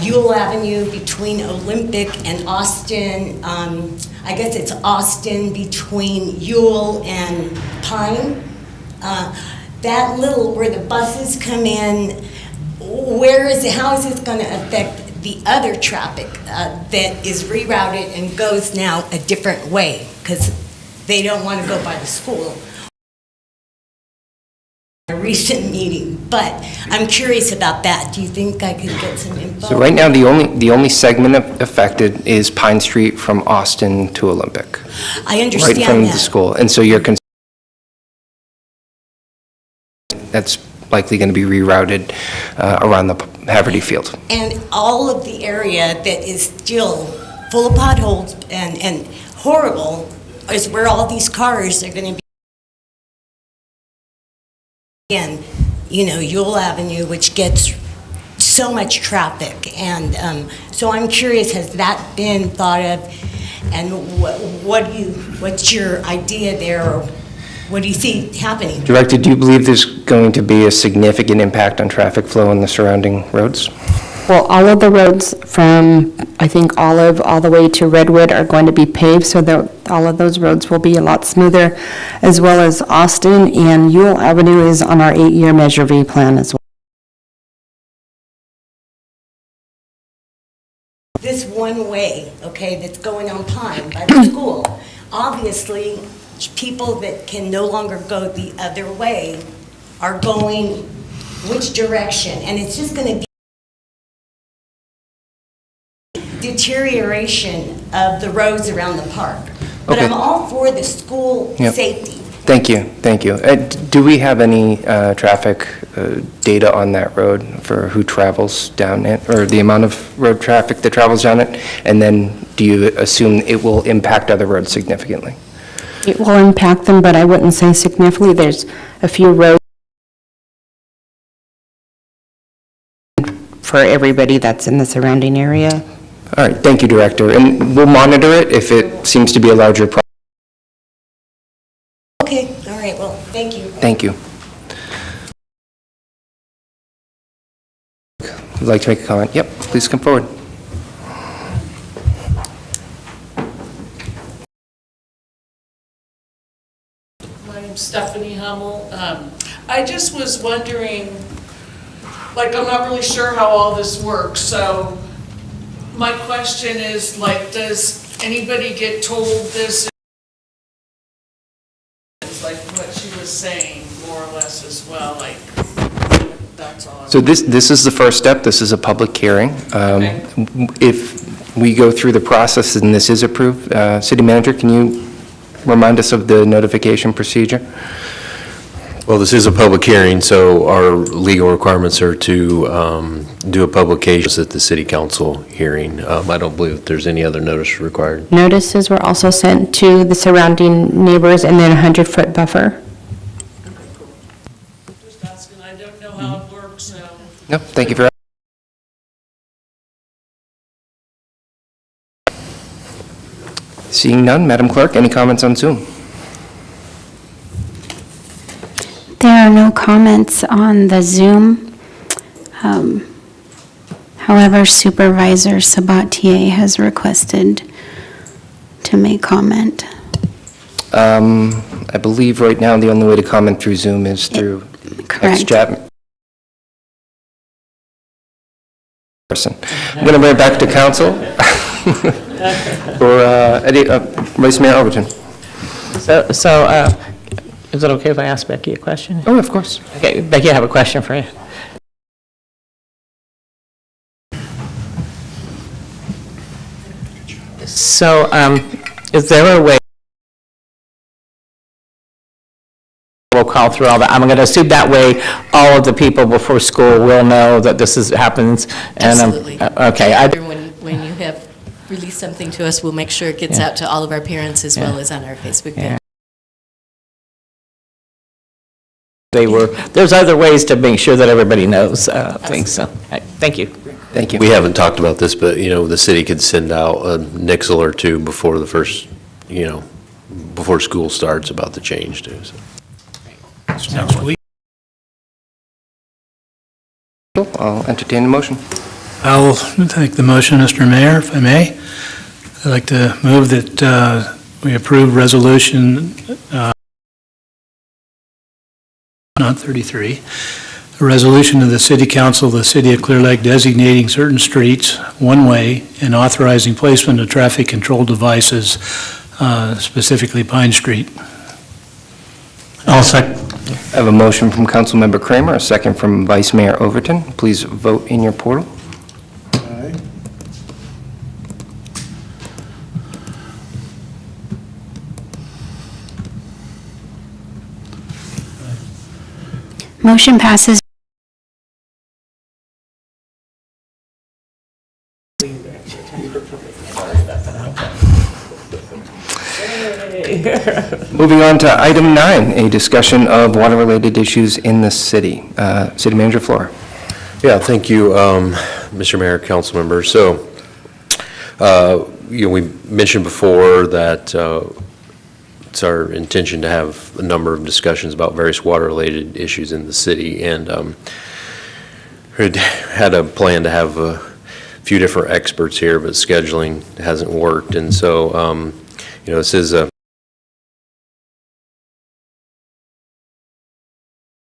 Ewell Avenue between Olympic and Austin. I guess it's Austin between Ewell and Pine. That little, where the buses come in, how is this going to affect the other traffic that is rerouted and goes now a different way? Because they don't want to go by the school. A recent meeting, but I'm curious about that. Do you think I could get some info? So right now, the only segment affected is Pine Street from Austin to Olympic. I understand right from that. the school, and so you're concerned that's likely going to be rerouted around the Haverty Field. And all of the area that is still full of potholes and horrible is where all these cars are going to be. Again, Ewell Avenue, which gets so much traffic, and so I'm curious, has that been thought of, and what's your idea there, or what do you see happening? Director, do you believe there's going to be a significant impact on traffic flow in the surrounding roads? Well, all of the roads from, I think, Olive all the way to Redwood are going to be paved, so all of those roads will be a lot smoother, as well as Austin, and Ewell Avenue is on our 8-year Measure V plan as well. This one way, okay, that's going on Pine by the school, obviously, people that can no longer go the other way are going which direction? And it's just going to be deterioration of the roads around the park. But Okay. I'm all for the school Yep. safety. Thank you. Do we have any traffic data on that road for who travels down it, or the amount of road traffic that travels down it? And then do you assume it will impact other roads significantly? It will impact them, but I wouldn't say significantly. There's a few roads for everybody that's in the surrounding area. All right, thank you, Director. And we'll monitor it if it seems to be a larger problem. Okay, all right, well, thank you. Thank you. Would like to make a comment? Yep, please come forward. My name's Stephanie Hummel. I just was wondering, I'm not really sure how all this works, so my question is, does anybody get told this? It's like what she was saying, more or less as well, that's all. So this is the first step. This is a public hearing. Okay. If we go through the process and this is approved, City Manager, can you remind us of the notification procedure? Well, this is a public hearing, so our legal requirements are to do a publication at the city council hearing. I don't believe that there's any other notice required. Notices were also sent to the surrounding neighbors, and then a 100-foot buffer. Just asking, I know how it works, so. No, thank you for. Seeing none, Madam Clerk, any comments on Zoom? There are no comments on the Zoom. However, Supervisor Sabatier has requested to make comment. I believe right now the only way to comment through Zoom is through Correct. person. I'm going to bring it back to council. Or Vice Mayor Overton. So, is it okay if I ask Becky a question? Oh, of course. Okay, Becky, I have a question for you. So, is there a way we'll call through all that? I'm going to assume that way all of the people before school will know that this happens. And, Absolutely. Okay. When you have released something to us, we'll make sure it gets out to all of our parents as well as on our Facebook page. There's other ways to make sure that everybody knows things, so, thank you. Thank you. We haven't talked about this, but, the city could send out a nixle or two before the first, before school starts about the change too, so. Sounds sweet. I'll entertain the motion. I'll take the motion, Mr. Mayor, if I may. I'd like to move that we approve resolution not 33, a resolution of the City Council of the City of Clear Lake designating certain streets one-way and authorizing placement of traffic control devices, specifically Pine Street. I'll second. I have a motion from Councilmember Kramer, a second from Vice Mayor Overton. Please vote in your portal. Motion passes. Moving on to item 9, a discussion of water-related issues in the city. City Manager Flora. Yeah, thank you, Mr. Mayor, council members. So, we mentioned before that it's our intention to have a number of discussions about various water-related issues in the city, and we had a plan to have a few different experts here, but scheduling hasn't worked, and so, this is a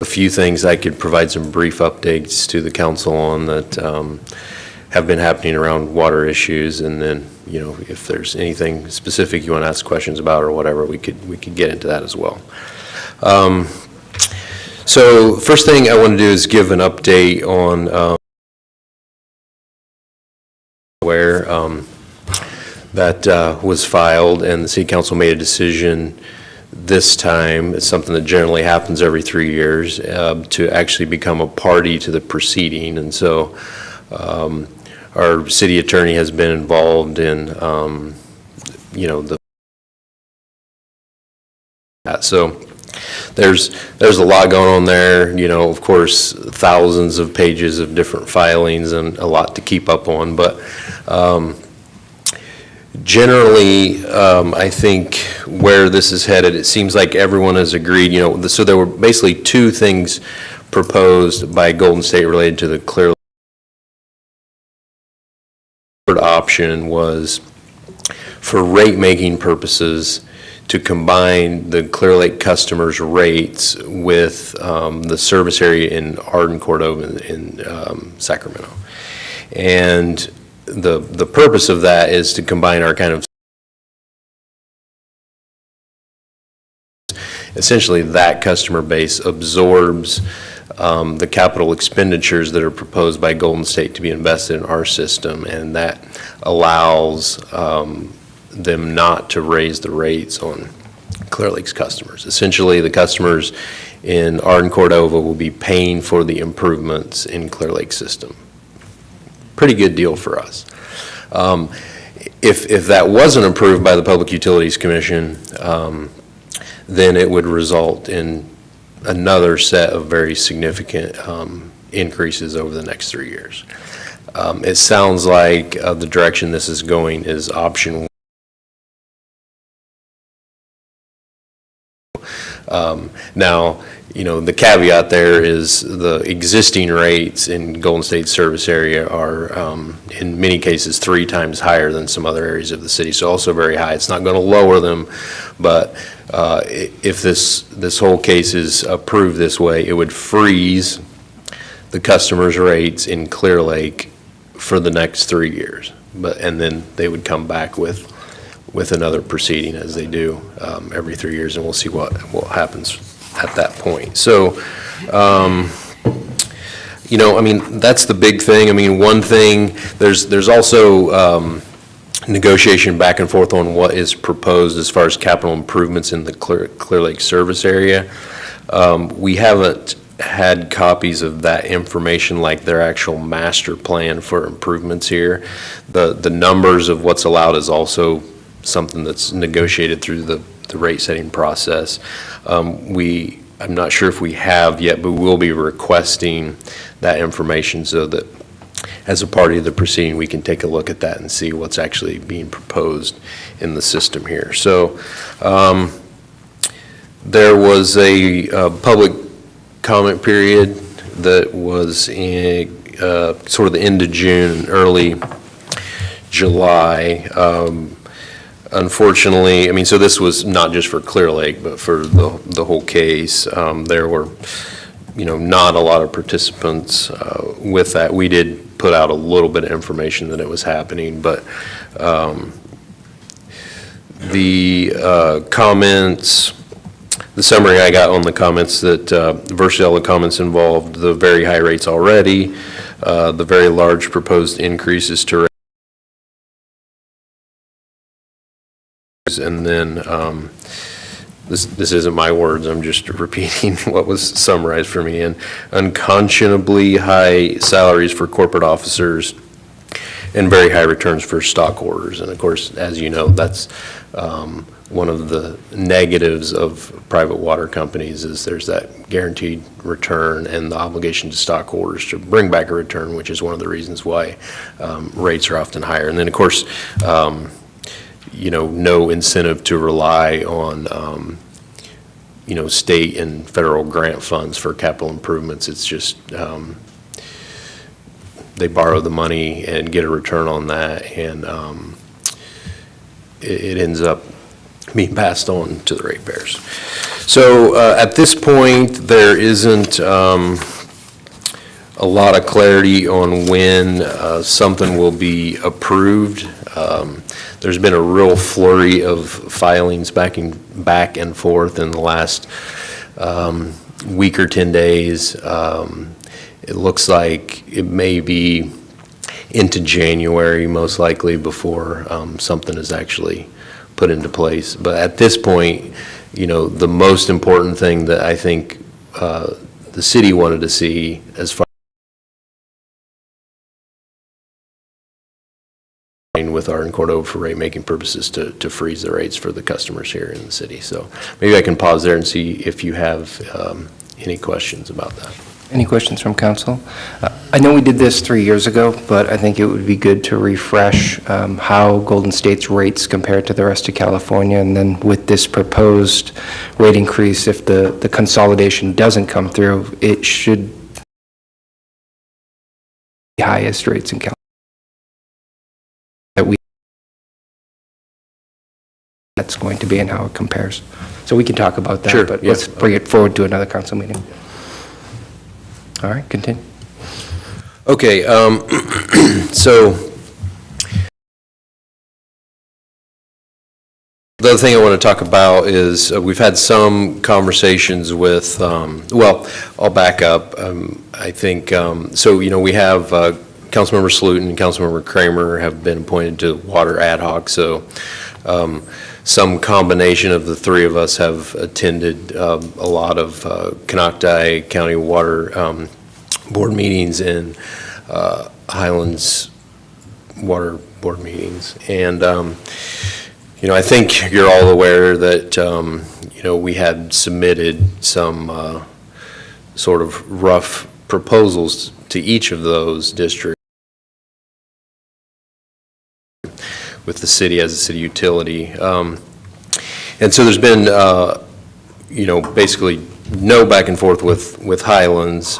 few things I could provide some brief updates to the council on that have been happening around water issues, and then if there's anything specific you want to ask questions about or whatever, we could get into that as well. So first thing I want to do is give an update on where that was filed, and the city council made a decision this time. It's something that generally happens every 3 years, to actually become a party to the proceeding. And so our city attorney has been involved in, so there's a lot going on there, of course, thousands of pages of different filings and a lot to keep up on, but generally, I think where this is headed, it seems like everyone has agreed, so there were basically two things proposed by Golden State related to the Clearlake. The third option was for rate-making purposes to combine the Clearlake customers' rates with the service area in Arden, Cordova, in Sacramento. And the purpose of that is to combine our kind of, essentially that customer base absorbs the capital expenditures that are proposed by Golden State to be invested in our system, and that allows them not to raise the rates on Clear Lake's customers. Essentially, the customers in Arden, Cordova will be paying for the improvements in Clear Lake's system. Pretty good deal for us. If that wasn't approved by the Public Utilities Commission, then it would result in another set of very significant increases over the next 3 years. It sounds like the direction this is going is option now, the caveat there is the existing rates in Golden State service area are, in many cases, 3 times higher than some other areas of the city, so also very high. It's not going to lower them, but if this whole case is approved this way, it would freeze the customers' rates in Clearlake for the next 3 years. And then they would come back with another proceeding, as they do every 3 years, and we'll see what happens at that point. So, that's the big thing. One thing, there's also negotiation back and forth on what is proposed as far as capital improvements in the Clearlake service area. We haven't had copies of that information, like their actual master plan for improvements here. The numbers of what's allowed is also something that's negotiated through the rate setting process. I'm not sure if we have yet, but we'll be requesting that information so that as a party of the proceeding, we can take a look at that and see what's actually being proposed in the system here. So there was a public comment period that was in sort of the end of June, early July. Unfortunately, so this was not just for Clearlake, but for the whole case. There were, not a lot of participants with that. We did put out a little bit of information that it was happening, but the comments, the summary I got on the comments, that virtually all the comments involved the very high rates already, the very large proposed increases to rates, and then this isn't my words, I'm just repeating what was summarized for me, and unconscionably high salaries for corporate officers and very high returns for stockholders. And of course, as you know, that's one of the negatives of private water companies, is there's that guaranteed return and the obligation to stockholders to bring back a return, which is one of the reasons why rates are often higher. And then of course, no incentive to rely on, state and federal grant funds for capital improvements. It's just, they borrow the money and get a return on that, and it ends up being passed on to the ratepayers. So at this point, there isn't a lot of clarity on when something will be approved. There's been a real flurry of filings back and forth in the last week or 10 days. It looks like it may be into January, most likely, before something is actually put into place. But at this point, the most important thing that I think the city wanted to see, as far with our in Cordova for rate making purposes, to freeze the rates for the customers here in the city. So maybe I can pause there and see if you have any questions about that. Any questions from council? I know we did this 3 years ago, but I think it would be good to refresh how Golden State's rates compare to the rest of California, and then with this proposed rate increase, if the consolidation doesn't come through, it should be highest rates in California. That's going to be and how it compares. So we can talk about that, Sure, but yeah. let's bring it forward to another council meeting. All right, continue. Okay, so the other thing I want to talk about is we've had some conversations with, well, I'll back up. I think, so, we have Councilmember Slutin and Councilmember Kramer have been appointed to water ad hoc, so some combination of the three of us have attended a lot of Canocti County Water Board meetings and Highlands Water Board meetings. And, I think you're all aware that, we had submitted some sort of rough proposals to each of those districts with the city as a city utility. And so there's been, basically no back and forth with Highlands.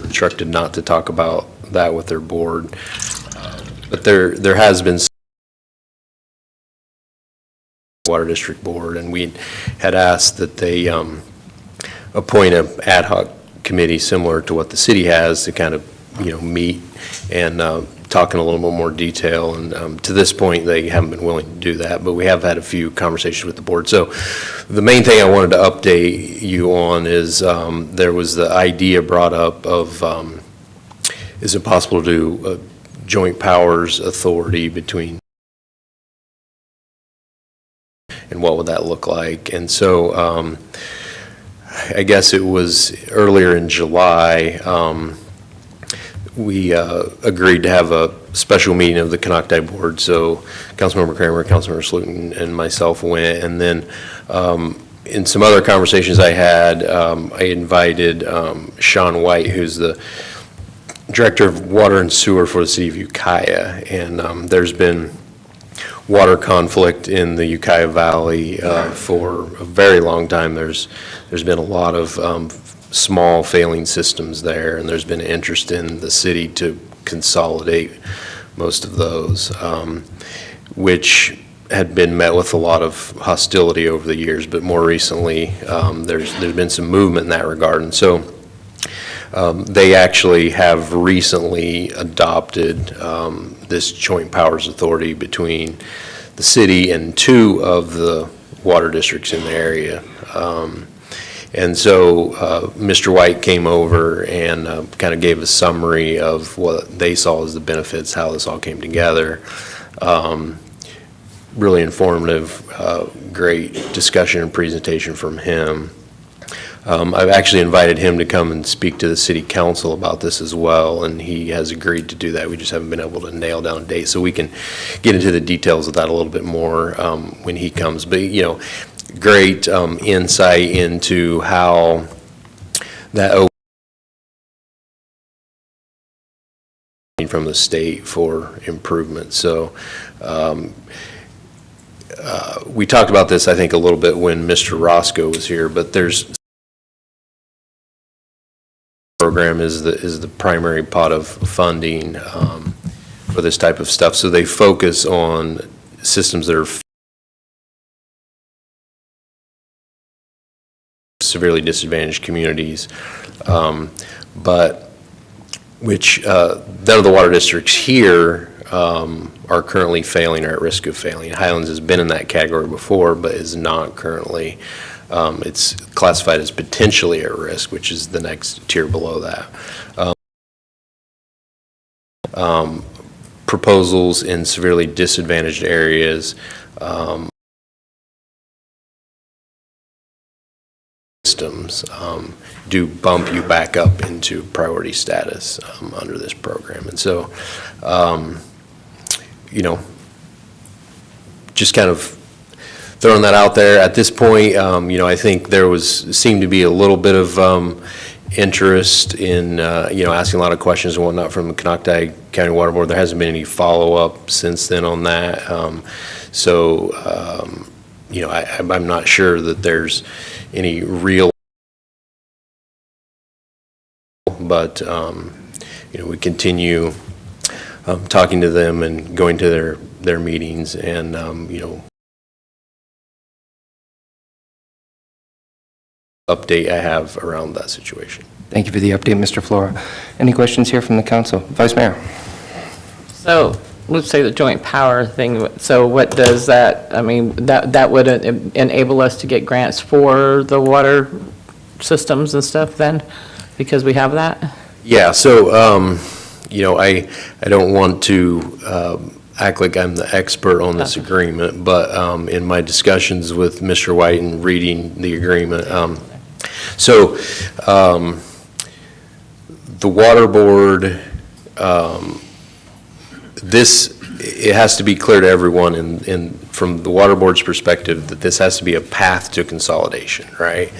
Instructed not to talk about that with their board. But there has been Water District Board, and we had asked that they appoint an ad hoc committee similar to what the city has to kind of, meet and talk in a little bit more detail. And to this point, they haven't been willing to do that, but we have had a few conversations with the board. So the main thing I wanted to update you on is there was the idea brought up of, is it possible to do a joint powers authority between, and what would that look like? And so I guess it was earlier in July, we agreed to have a special meeting of the Canocti board. So Councilmember Kramer, Councilmember Slutin, and myself went. And then in some other conversations I had, I invited Sean White, who's the Director of Water and Sewer for the City of Ukiah. And there's been water conflict in the Ukiah Valley for a very long time. There's been a lot of small failing systems there, and there's been interest in the city to consolidate most of those, which had been met with a lot of hostility over the years, but more recently there's been some movement in that regard. And so they actually have recently adopted this joint powers authority between the city and two of the water districts in the area. And so Mr. White came over and kind of gave a summary of what they saw as the benefits, how this all came together. Really informative, great discussion and presentation from him. I've actually invited him to come and speak to the city council about this as well, and he has agreed to do that. We just haven't been able to nail down a date, so we can get into the details of that a little bit more when he comes. But, great insight into how that from the state for improvement. So we talked about this, I think, a little bit when Mr. Roscoe was here, but there's program is the primary pot of funding for this type of stuff. So they focus on systems that are severely disadvantaged communities, but which none of the water districts here are currently failing or at risk of failing. Highlands has been in that category before, but is not currently. It's classified as potentially at risk, which is the next tier below that. Proposals in severely disadvantaged areas, systems do bump you back up into priority status under this program. And so, just kind of throwing that out there at this point. I think there seemed to be a little bit of interest in, asking a lot of questions and whatnot from the Canocti County Water Board. There hasn't been any follow-up since then on that. I'm not sure that there's any real, but, we continue talking to them and going to their meetings and, update I have around that situation. Thank you for the update, Mr. Flora. Any questions here from the council? Vice Mayor. So let's say the joint power thing, so what does that, that would enable us to get grants for the water systems and stuff then, because we have that? Yeah, so, I don't want to act like I'm the expert on this agreement, but in my discussions with Mr. White and reading the agreement, the water board, it has to be clear to everyone from the water board's perspective that this has to be a path to consolidation, right?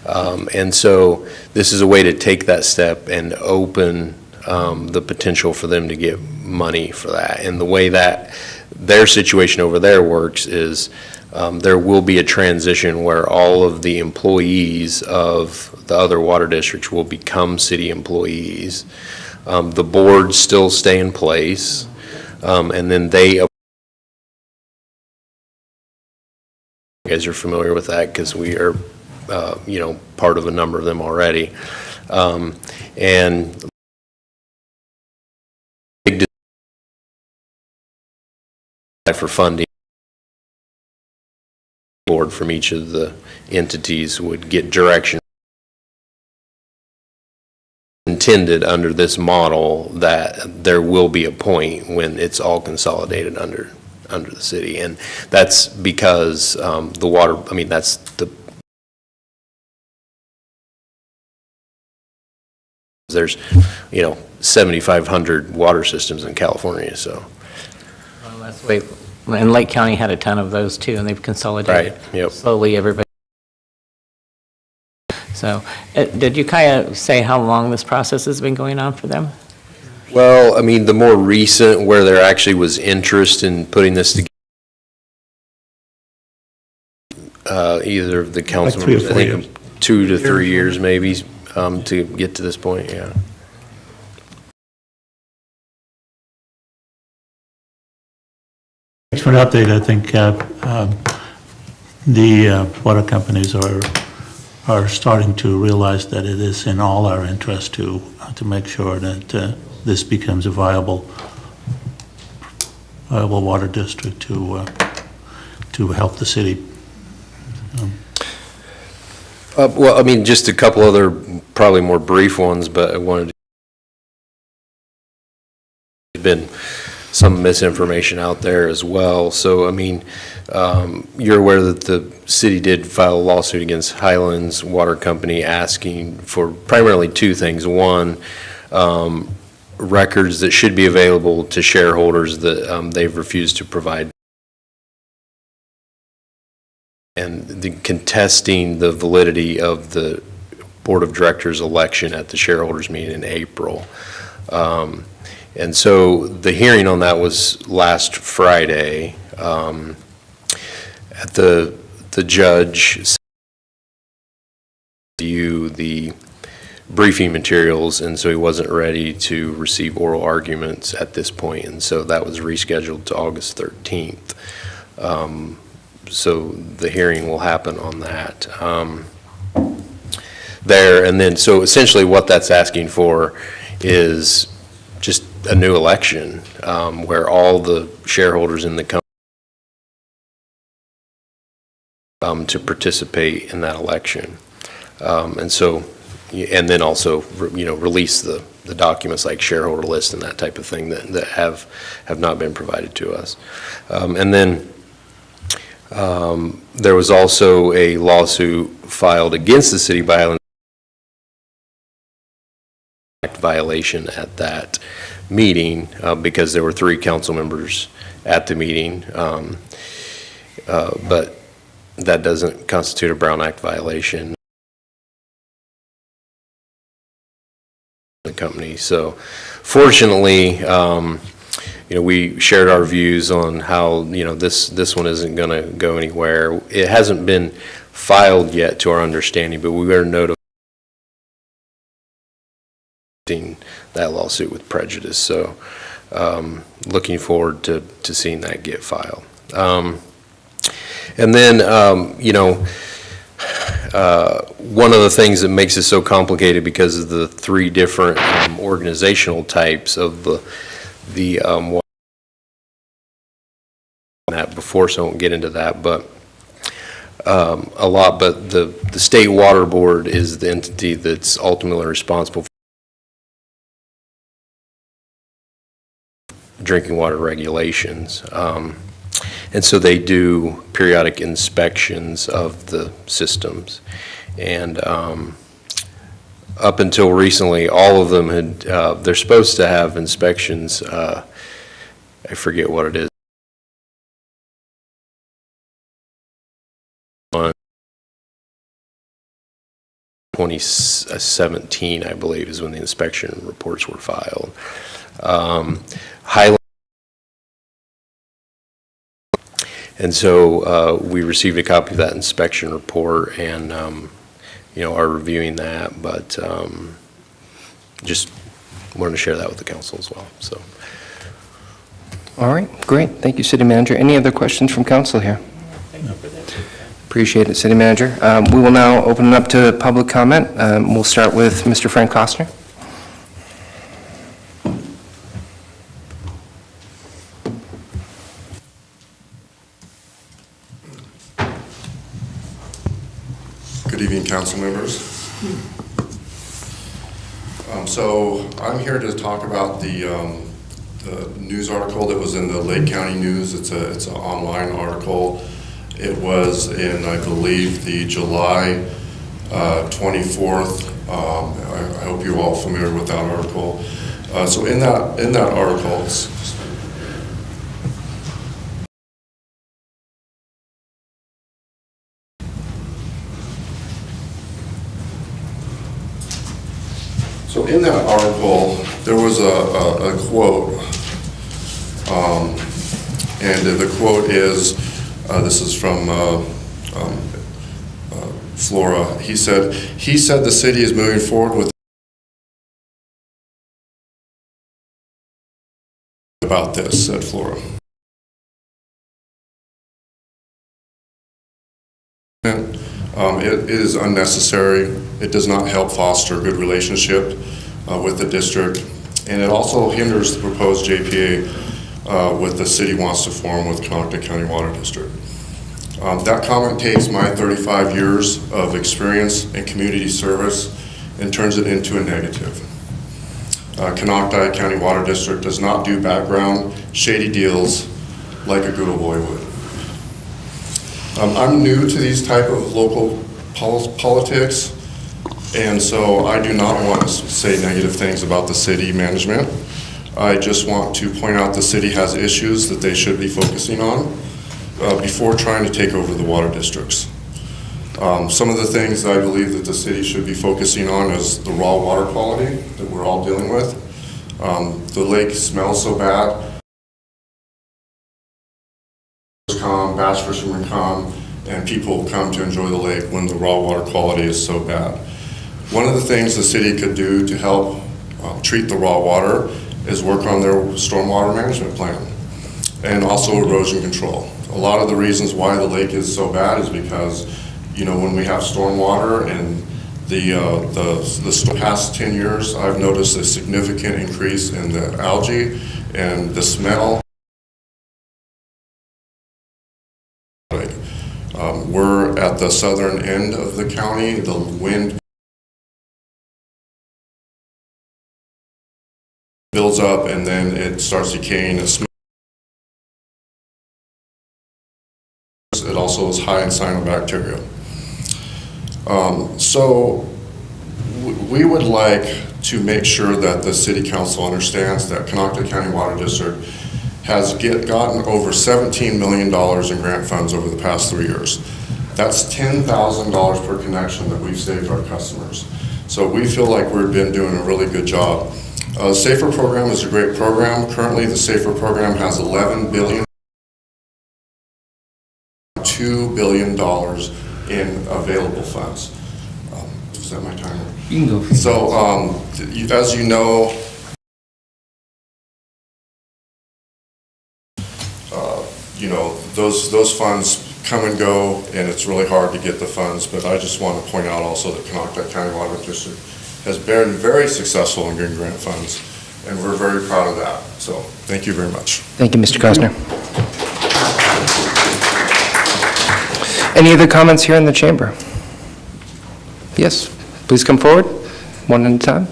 And so this is a way to take that step and open the potential for them to get money for that. And the way that their situation over there works is there will be a transition where all of the employees of the other water districts will become city employees. The boards still stay in place, and then they, you guys are familiar with that because we are, part of a number of them already. And big for funding, board from each of the entities would get direction intended under this model that there will be a point when it's all consolidated under the city. And that's because the water, that's there's 7,500 water systems in California, so. Well, that's the way, and Lake County had a ton of those too, and they've consolidated. Right, yep. Slowly, everybody. So, did you kind of say how long this process has been going on for them? Well, the more recent where there actually was interest in putting this together, either of the council Like 3 or members, 4 I years. think 2 to 3 years maybe, to get to this point, yeah. Thanks for the update. I think the water companies are starting to realize that it is in all our interest to make sure that this becomes a viable water district to help the city. Well, just a couple other probably more brief ones, but I wanted to, there's been some misinformation out there as well. So, you're aware that the city did file a lawsuit against Highlands Water Company asking for primarily 2 things. One, records that should be available to shareholders that they've refused to provide, and the contesting the validity of the Board of Directors election at the shareholders meeting in April. And so the hearing on that was last Friday. At the judge reviewed the briefing materials, and so he wasn't ready to receive oral arguments at this point, and so that was rescheduled to August 13th. So the hearing will happen on that there. And then, so essentially what that's asking for is just a new election where all the shareholders in the company to participate in that election. And so, and then also, release the documents like shareholder list and that type of thing that have not been provided to us. And then there was also a lawsuit filed against the city by Highlands violation at that meeting because there were 3 council members at the meeting, but that doesn't constitute a Brown Act violation. The company. So fortunately, we shared our views on how, this one isn't going to go anywhere. It hasn't been filed yet to our understanding, but we were notified that lawsuit with prejudice. So looking forward to seeing that get filed. And then, one of the things that makes it so complicated because of the 3 different organizational types of the that before, so I won't get into that, but but the State Water Board is the entity that's ultimately responsible for drinking water regulations. And so they do periodic inspections of the systems. And up until recently, all of them had, they're supposed to have inspections, I forget what it is. 2017, I believe, is when the inspection reports were filed. Highland. And so we received a copy of that inspection report and, are reviewing that, but just wanted to share that with the council as well, so. All right, great. Thank you, City Manager. Any other questions from council here? Appreciate it, City Manager. We will now open it up to public comment. We'll start with Mr. Frank Costner. Good evening, council members. So I'm here to talk about the news article that was in the Lake County News. It's an online article. It was in, I believe, the July 24th. I hope you're all familiar with that article. So in that article, So in that article, there was a quote, and the quote is, this is from Flora. He said the city is moving forward with about this, said Flora. It is unnecessary. It does not help foster a good relationship with the district, and it also hinders the proposed JPA with the city wants to form with Conocta County Water District. That comment takes my 35 years of experience in community service and turns it into a negative. Conocta County Water District does not do background shady deals like a good old boy would. I'm new to these type of local politics, and so I do not want to say negative things about the city management. I just want to point out the city has issues that they should be focusing on before trying to take over the water districts. Some of the things I believe that the city should be focusing on is the raw water quality that we're all dealing with. The lake smells so bad. Bass fishermen come, and people come to enjoy the lake when the raw water quality is so bad. One of the things the city could do to help treat the raw water is work on their stormwater management plan and also erosion control. A lot of the reasons why the lake is so bad is because, when we have stormwater and the past 10 years, I've noticed a significant increase in the algae and the smell. We're at the southern end of the county. The wind builds up and then it starts decaying. It also is high in cyanobacteria. So we would like to make sure that the city council understands that Conocta County Water District has gotten over $17 million in grant funds over the past 3 years. That's $10,000 per connection that we've saved our customers. So we feel like we've been doing a really good job. The SAFER program is a great program. Currently, the SAFER program has $11 billion, $2 billion in available funds. Is that my timer? You can go. So, as you know, those funds come and go, and it's really hard to get the funds, but I just want to point out also that Conocta County Water District has been very successful in getting grant funds, and we're very proud of that. So, thank you very much. Thank you, Mr. Costner. Any other comments here in the chamber? Yes, please come forward, one at a time.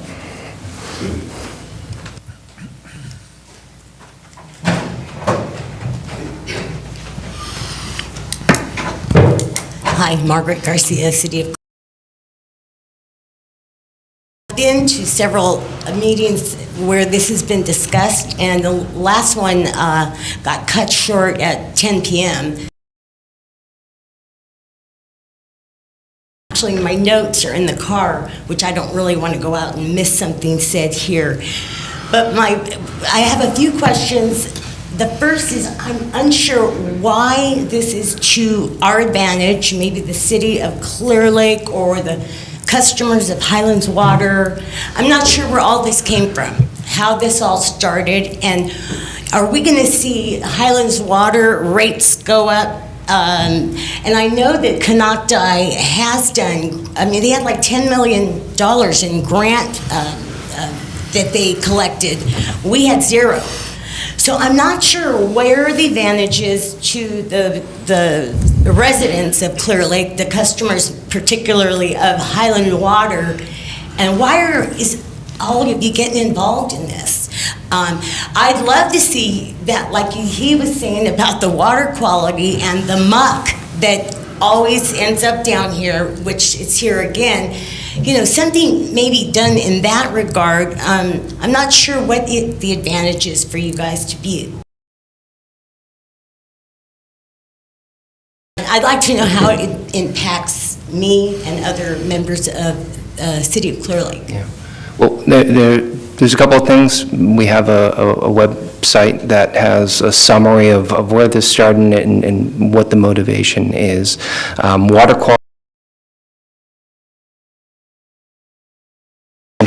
Hi, Margaret Garcia, City of. I've been to several meetings where this has been discussed, and the last one got cut short at 10 p.m. actually, my notes are in the car, which I don't really want to go out and miss something said here. But I have a few questions. The first is, I'm unsure why this is to our advantage, maybe the city of Clearlake or the customers of Highlands Water. I'm not sure where all this came from, how this all started, and are we going to see Highlands Water rates go up? And I know that Canocti has done, I mean, they had like $10 million in grant that they collected. We had zero. So I'm not sure where the advantage is to the residents of Clearlake, the customers particularly of Highland Water, and why is all of you getting involved in this? I'd love to see that, like he was saying about the water quality and the muck that always ends up down here, which is here again. You know, something maybe done in that regard. I'm not sure what the advantage is for you guys to be. I'd like to know how it impacts me and other members of City of Clearlake. Yeah. Well, there's a couple of things. We have a website that has a summary of where this started and what the motivation is. Water quality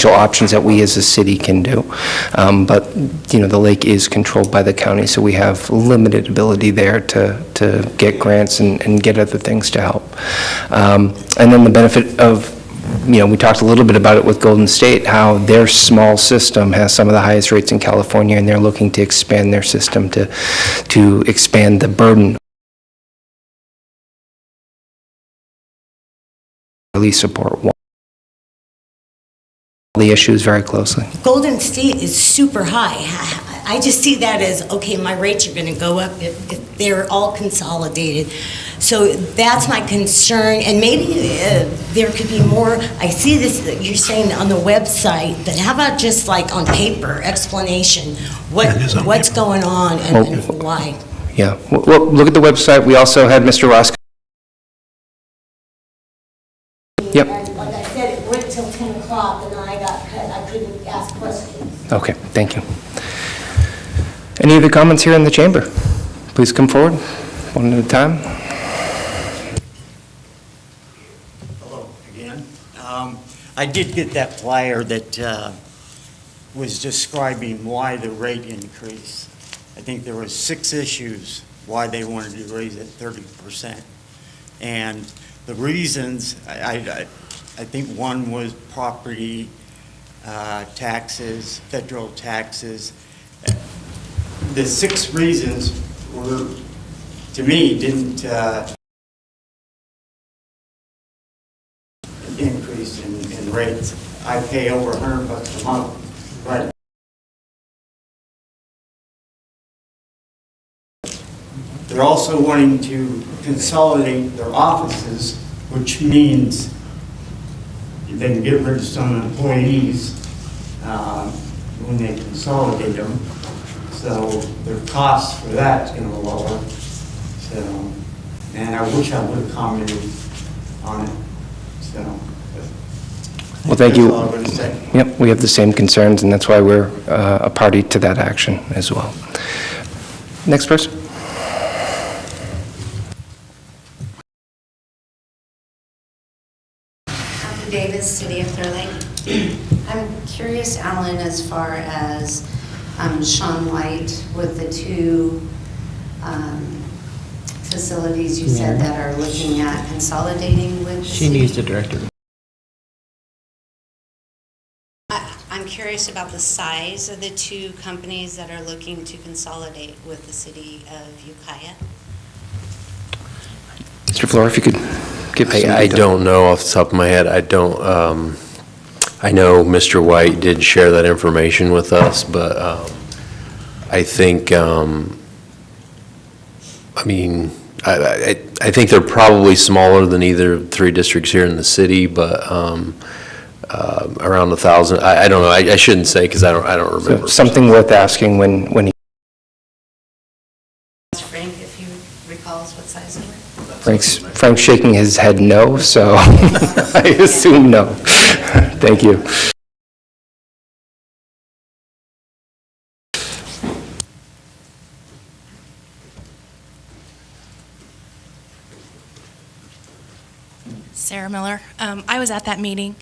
options that we as a city can do. But, you know, the lake is controlled by the county, so we have limited ability there to get grants and get other things to help. And then the benefit of, you know, we talked a little bit about it with Golden State, how their small system has some of the highest rates in California, and they're looking to expand their system to expand the burden. Really support the issues very closely. Golden State is super high. I just see that as, okay, my rates are going to go up if they're all consolidated. So that's my concern, and maybe there could be more. I see this, you're saying on the website, but how about just like on paper, explanation, what's going on and why? Yeah, well, look at the website. We also had Mr. Roscoe. Yep. And like I said, it went till 10 o'clock, and then I got cut. I couldn't ask questions. Okay, thank you. Any other comments here in the chamber? Please come forward, one at a time. Hello again. I did get that flyer that was describing why the rate increase. I think there were 6 issues why they wanted to raise it 30%. And the reasons, I think one was property taxes, federal taxes. The 6 reasons were, to me, didn't increase in rates. I pay over $100 a month, right? They're also wanting to consolidate their offices, which means they can get rid of some employees when they consolidate them. So their costs for that's going to lower. So, and I wish I would have commented on it. So, Well, thank you. that's all I'm going to say. Yep, we have the same concerns, and that's why we're a party to that action as well. Next person. Davis, City of Clearlake. I'm curious, Alan, as far as Sean White with the 2 facilities you said that are looking at consolidating with the She city. needs a director. I'm curious about the size of the 2 companies that are looking to consolidate with the city of Ukiah. Mr. Flora, if you could give us some I detail. don't know off the top of my head. I don't, I know Mr. White did share that information with us, but I think, I mean, I think they're probably smaller than either 3 districts here in the city, but around 1,000. I don't know. I shouldn't say because I don't remember. So something worth asking when he. Frank, if you recall what size they were? Frank's shaking his head no, so I assume no. Thank you. Sarah Miller. I was at that meeting,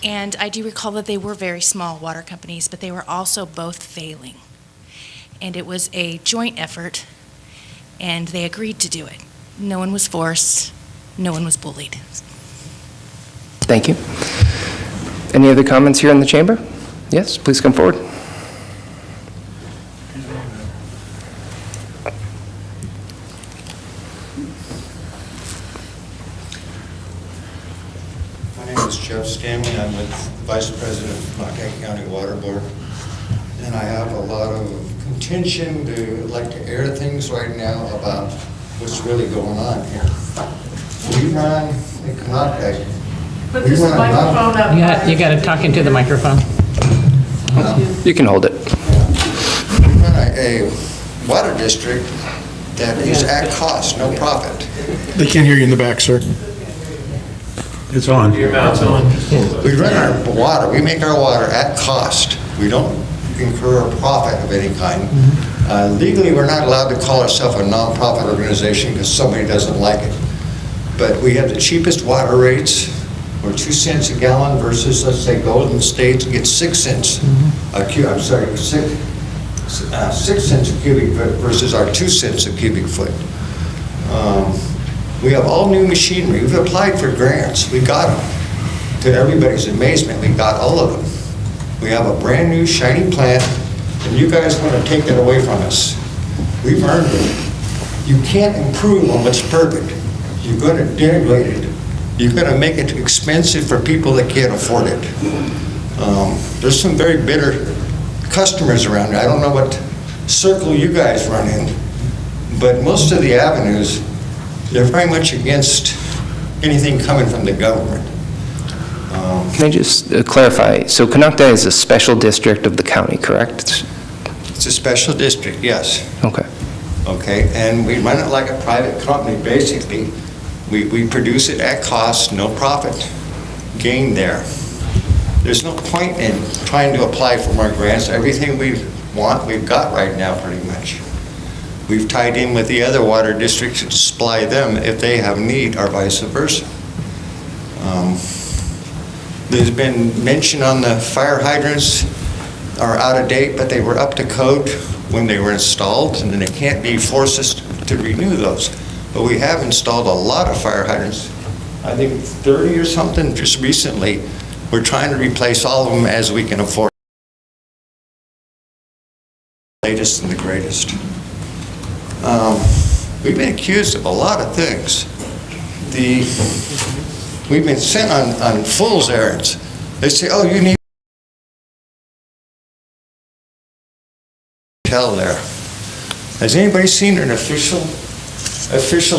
and I do recall that they were very small water companies, but they were also both failing. And it was a joint effort, and they agreed to do it. No one was forced, no one was bullied. Thank you. Any other comments here in the chamber? Yes, please come forward. My name is Jeff Stanley. I'm with Vice President of Clearlake County Water Board. And I have a lot of contention to like to air things right now about what's really going on here. We run a contact. Put this microphone up. You got to talk into the microphone. You can hold it. We run a water district that is at cost, no profit. They can't hear you in the back, sir. It's on. We run our water, we make our water at cost. We don't incur a profit of any kind. Legally, we're not allowed to call ourselves a nonprofit organization because somebody doesn't like it. But we have the cheapest water rates. We're 2 cents a gallon versus, let's say, Golden State gets 6 cents a cubic. I'm sorry, 6 cents a cubic foot versus our 2 cents a cubic foot. We have all new machinery. We've applied for grants. We got them. To everybody's amazement, we got all of them. We have a brand new shiny plant, and you guys want to take it away from us. We've earned it. You can't improve on what's perfect. You're going to denigrate it. You're going to make it expensive for people that can't afford it. There's some very bitter customers around here. I don't know what circle you guys run in, but most of the avenues, they're very much against anything coming from the government. Can I just clarify? So Canocta is a special district of the county, correct? It's a special district, yes. Okay. Okay, and we run it like a private company, basically. We produce it at cost, no profit gain there. There's no point in trying to apply for more grants. Everything we want, we've got right now, pretty much. We've tied in with the other water districts to supply them if they have need, or vice versa. There's been mention on the fire hydrants are out of date, but they were up to code when they were installed, and they can't be forced to renew those. But we have installed a lot of fire hydrants, I think 30 or something just recently. We're trying to replace all of them as we can afford. Latest and the greatest. We've been accused of a lot of things. We've been sent on fool's errands. They say, oh, you need hotel there. Has anybody seen an official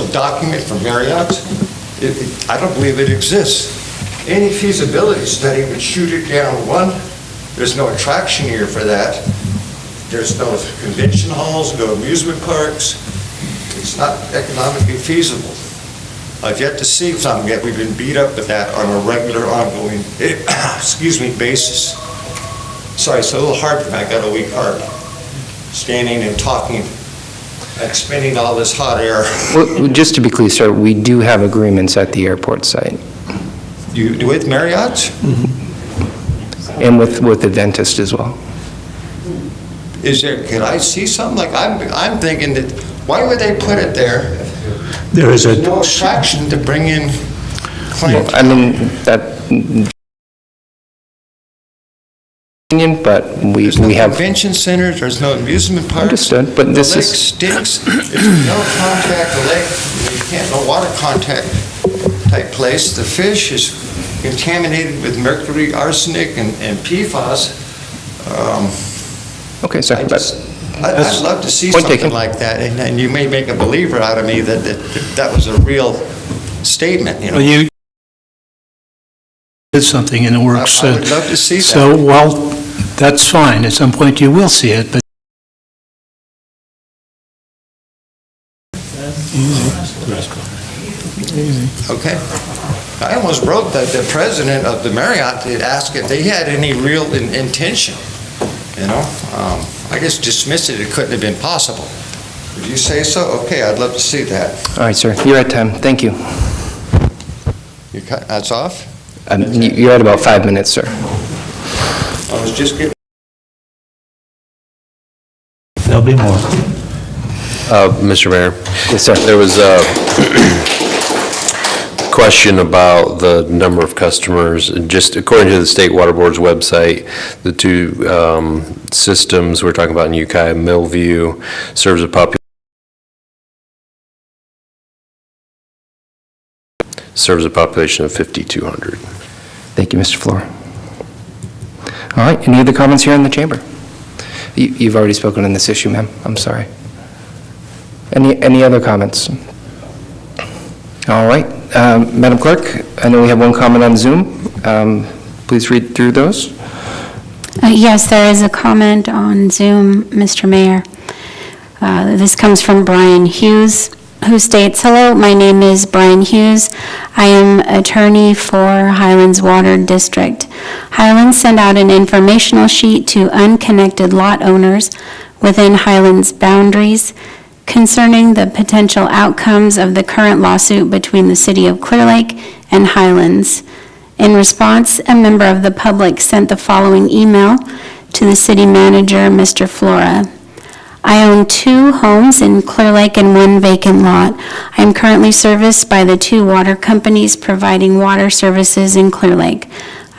document from Marriott? I don't believe it exists. Any feasibility study would shoot it down. One, there's no attraction here for that. There's no convention halls, no amusement parks. It's not economically feasible. I've yet to see something yet. We've been beat up with that on a regular, ongoing, basis. Sorry, it's a little hard for me. I got a weak heart. Standing and talking, expending all this hot air. Well, just to be clear, sir, we do have agreements at the airport site. You do with Marriott? Mm-hmm. And with the dentist as well. Can I see something? Like, I'm thinking that, why would they put it there? There's no attraction to bring in clients. I mean, that, but we have. Convention centers, there's no amusement parks. Understood, but this the lake is. Stinks. There's no contact, the lake, you can't, no water contact type place. The fish is contaminated with mercury, arsenic, and PFAS. Okay, sir. I'd love to see something like that, and you may make a believer out of me that was a real statement, you know. Well, you did something and it works. I would love to see that. So, well, that's fine. At some point you will see it, but Okay. I almost wrote the president of the Marriott to ask if they had any real intention, you know? I just dismissed it, it couldn't have been possible. Would you say so? Okay, I'd love to see that. All right, sir, you're at time. Thank you. You cut, that's off? You're at about 5 minutes, sir. I was just getting... There'll be more. Mr. Mayor? Yes, sir. There was a question about the number of customers. Just according to the State Water Board's website, the two systems we're talking about in Ukiah, Millview, serves a population of 5,200. Thank you, Mr. Flora. All right, any other comments here in the chamber? You've already spoken on this issue, ma'am. I'm sorry. Any other comments? All right, Madam Clerk, I know we have one comment on Zoom. Please read through those. Yes, there is a comment on Zoom, Mr. Mayor. This comes from Brian Hughes, who states, "Hello, my name is Brian Hughes. I am attorney for Highlands Water District. Highlands sent out an informational sheet to unconnected lot owners within Highlands boundaries concerning the potential outcomes of the current lawsuit between the City of Clearlake and Highlands. In response, a member of the public sent the following email to the city manager, Mr. Flora. I own 2 homes in Clearlake and 1 vacant lot. I am currently serviced by the 2 water companies providing water services in Clearlake.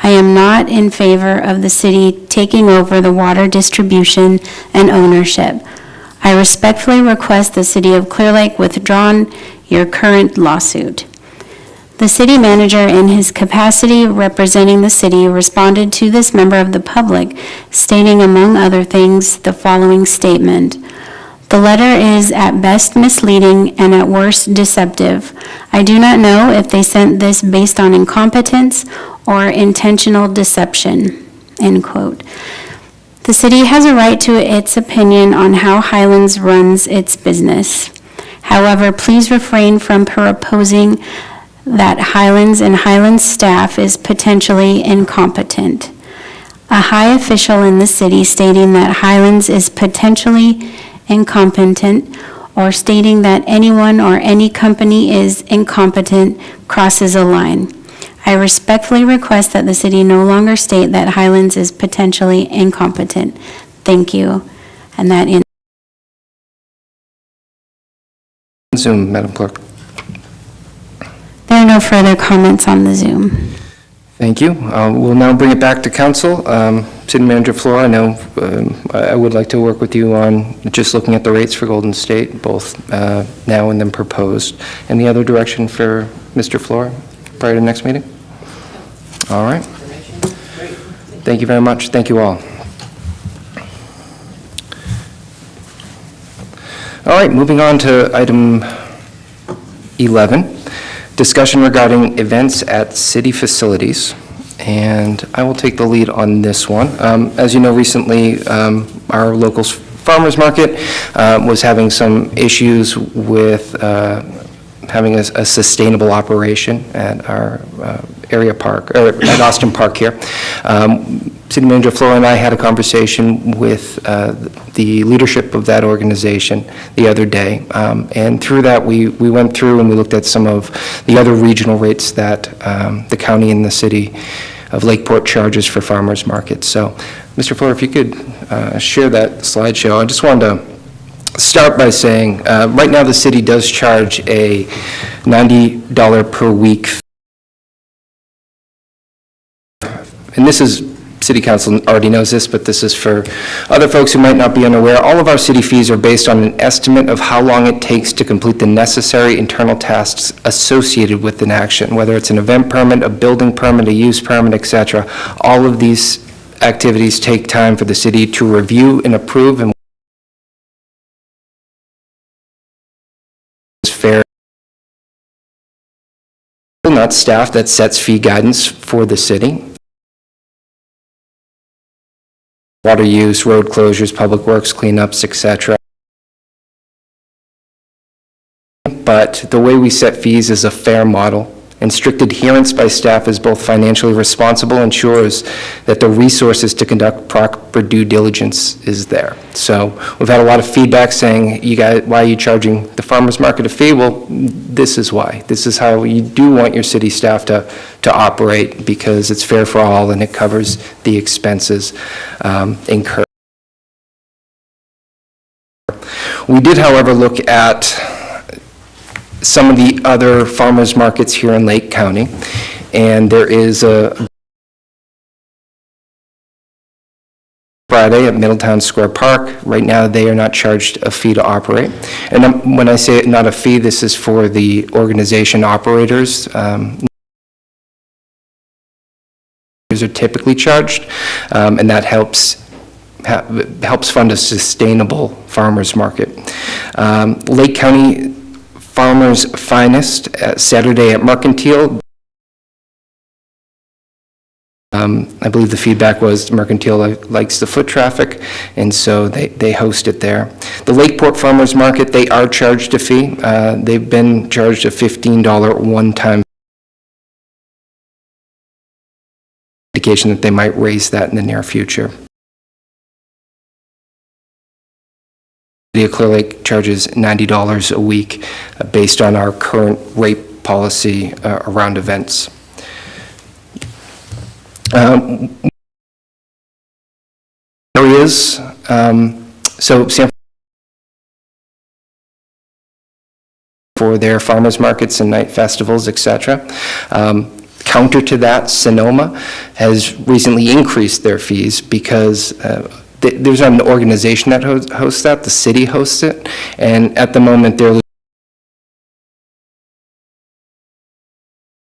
I am not in favor of the city taking over the water distribution and ownership. I respectfully request the City of Clearlake withdraw your current lawsuit." The city manager, in his capacity representing the city, responded to this member of the public, stating, among other things, the following statement: "The letter is at best misleading and at worst deceptive. I do not know if they sent this based on incompetence or intentional deception." End quote. The city has a right to its opinion on how Highlands runs its business. However, please refrain from proposing that Highlands and Highlands staff is potentially incompetent. A high official in the city stating that Highlands is potentially incompetent or stating that anyone or any company is incompetent crosses a line. I respectfully request that the city no longer state that Highlands is potentially incompetent. Thank you. And that ends Zoom, Madam Clerk. There are no further comments on the Zoom. Thank you. We'll now bring it back to council. City Manager Flora, I know I would like to work with you on just looking at the rates for Golden State, both now and then proposed. Any other direction for Mr. Flora prior to the next meeting? All right. Thank you very much. Thank you all. All right, moving on to item 11. Discussion regarding events at city facilities, and I will take the lead on this one. As you know, recently our local farmers market was having some issues with having a sustainable operation at our area park, or at Austin Park here. City Manager Flora and I had a conversation with the leadership of that organization the other day, and through that we went through and we looked at some of the other regional rates that the county and the city of Lakeport charges for farmers markets. So, Mr. Flora, if you could share that slideshow. I just wanted to start by saying, right now the city does charge a $90 per week, and this is, City Council already knows this, but this is for other folks who might not be unaware. All of our city fees are based on an estimate of how long it takes to complete the necessary internal tasks associated with an action, whether it's an event permit, a building permit, a use permit, etc. All of these activities take time for the city to review and approve, and it's fair. Not staff that sets fee guidance for the city. Water use, road closures, public works cleanups, etc. But but the way we set fees is a fair model, and strict adherence by staff is both financially responsible, ensures that the resources to conduct proper due diligence is there. So we've had a lot of feedback saying, you guys, why are you charging the farmer's market a fee? Well, this is why. This is how you do want your city staff to operate, because it's fair for all and it covers the expenses incurred. We did, however, look at some of the other farmers markets here in Lake County, and there is a Friday at Middletown Square Park. Right now, they are not charged a fee to operate. And when I say not a fee, this is for the organization operators. Are typically charged, and that helps fund a sustainable farmers market. Lake County Farmers Finest, Saturday at Mercantile. I believe the feedback was Mercantile likes the foot traffic, and so they host it there. The Lakeport Farmers Market, they are charged a fee. They've been charged a $15 one-time indication that they might raise that in the near future. Clearlake charges $90 a week based on our current rate policy around events. Areas, so San for their farmers markets and night festivals, etc. Counter to that, Sonoma has recently increased their fees because there's an organization that hosts that, the city hosts it, and at the moment there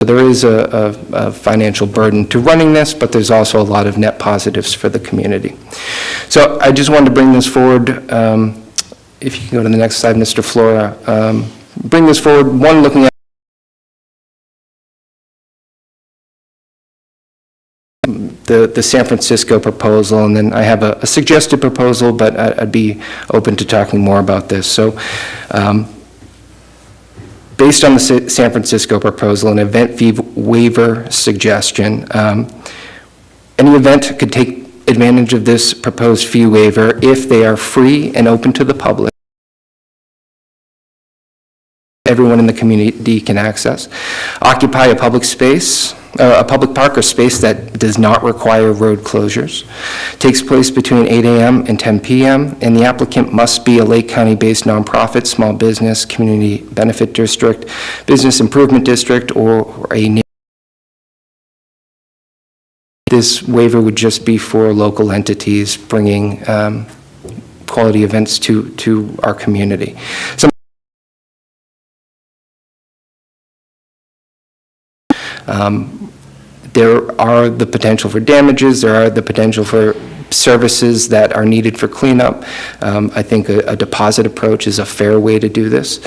is a financial burden to running this, but there's also a lot of net positives for the community. So I just wanted to bring this forward. If you can go to the next slide, Mr. Flora. Bring this forward, one, looking at the San Francisco proposal, and then I have a suggested proposal, but I'd be open to talking more about this. So based on the San Francisco proposal, an event fee waiver suggestion, any event could take advantage of this proposed fee waiver if they are free and open to the public. Everyone in the community can access. Occupy a public space, a public park or space that does not require road closures. Takes place between 8 a.m. and 10 p.m. and the applicant must be a Lake County-based nonprofit, small business, community benefit district, business improvement district, or a. This waiver would just be for local entities bringing quality events to our community. There are the potential for damages, there are the potential for services that are needed for cleanup. I think a deposit approach is a fair way to do this.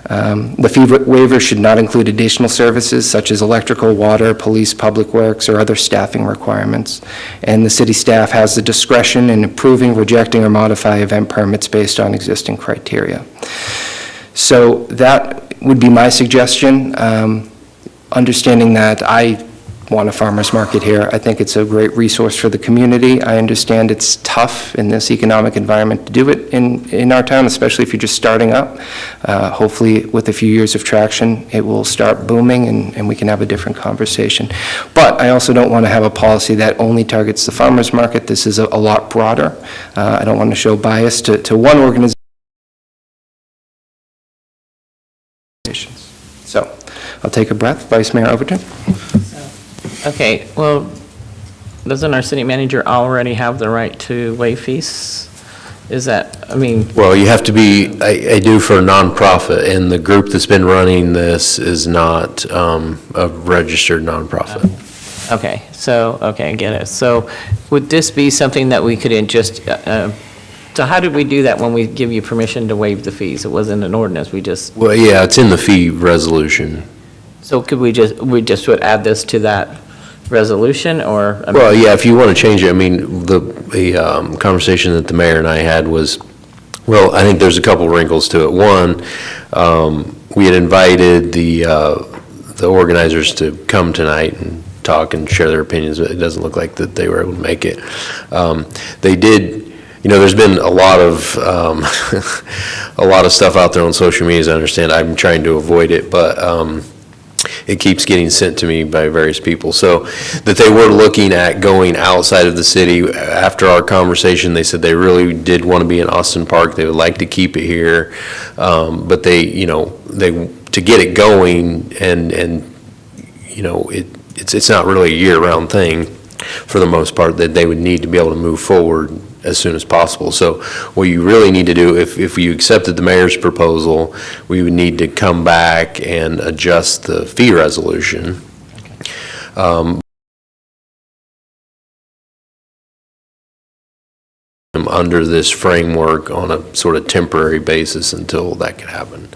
The fee waiver should not include additional services such as electrical, water, police, public works, or other staffing requirements. And the city staff has the discretion in approving, rejecting, or modify event permits based on existing criteria. So that would be my suggestion. Understanding that I want a farmer's market here, I think it's a great resource for the community. I understand it's tough in this economic environment to do it in our town, especially if you're just starting up. Hopefully, with a few years of traction, it will start booming and we can have a different conversation. But I also don't want to have a policy that only targets the farmer's market. This is a lot broader. I don't want to show bias to one organization. So I'll take a breath. Vice Mayor Overton. Okay, well, doesn't our city manager already have the right to waive fees? Is that, I mean... Well, you have to be, I do for a nonprofit, and the group that's been running this is not a registered nonprofit. Okay, so, okay, I get it. So would this be something that we could just, so how did we do that when we give you permission to waive the fees? It wasn't an ordinance, we just... Well, yeah, it's in the fee resolution. So could we just would add this to that resolution, or? I mean, Well, yeah, if you want to change it, I mean, the conversation that the mayor and I had was Well, I think there's a couple wrinkles to it. One, we had invited the organizers to come tonight and talk and share their opinions, but it doesn't look like that they were able to make it. They did, there's been a lot of, a lot of stuff out there on social media, as I understand. I'm trying to avoid it, but it keeps getting sent to me by various people. So that they were looking at going outside of the city. After our conversation, they said they really did want to be in Austin Park. They would like to keep it here. But they to get it going and it's not really a year-round thing for the most part, that they would need to be able to move forward as soon as possible. So what you really need to do, if you accepted the mayor's proposal, we would need to come back and adjust the fee resolution. Under this framework on a sort of temporary basis until that can happen.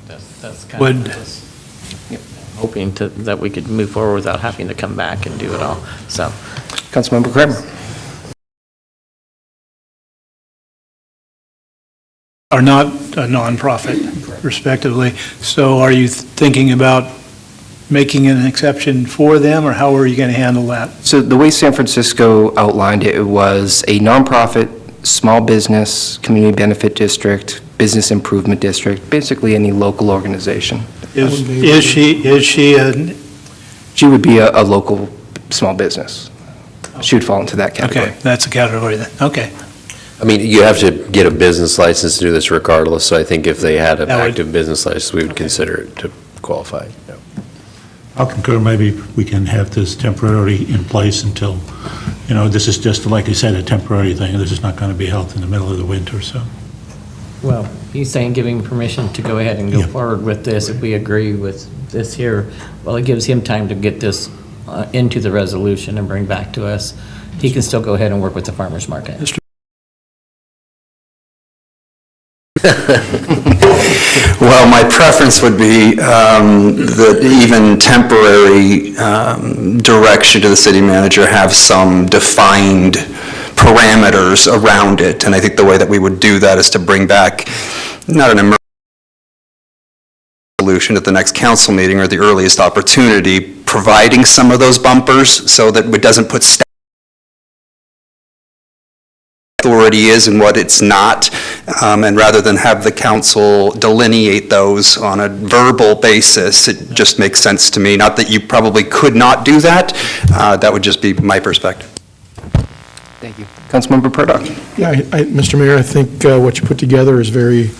That's kind of hoping that we could move forward without having to come back and do it all, so. Councilmember Kramer. Are not a nonprofit, respectively. So are you thinking about making an exception for them, or how are you going to handle that? So the way San Francisco outlined it, it was a nonprofit, small business, community benefit district, business improvement district, basically any local organization. Is she a... She would be a local small business. She would fall into that category. Okay, that's a category then, okay. I mean, you have to get a business license to do this regardless, so I think if they had an That would- active business license, we would consider it to qualify. Yeah. I'll concur, maybe we can have this temporarily in place until, this is just, like you said, a temporary thing. This is not going to be held in the middle of the winter, so. Well, he's saying giving permission to go ahead and go forward with this, if we agree with this here, well, it gives him time to get this into the resolution and bring back to us. He can still go ahead and work with the farmer's market. Well, my preference would be that even temporary direction to the city manager have some defined parameters around it. And I think the way that we would do that is to bring back not an emergency solution at the next council meeting or the earliest opportunity, providing some of those bumpers so that it doesn't put staff authority is and what it's not, and rather than have the council delineate those on a verbal basis, it just makes sense to me. Not that you probably could not do that. That would just be my perspective. Thank you. Councilmember Purdock. Yeah, Mr. Mayor, I think what you put together is very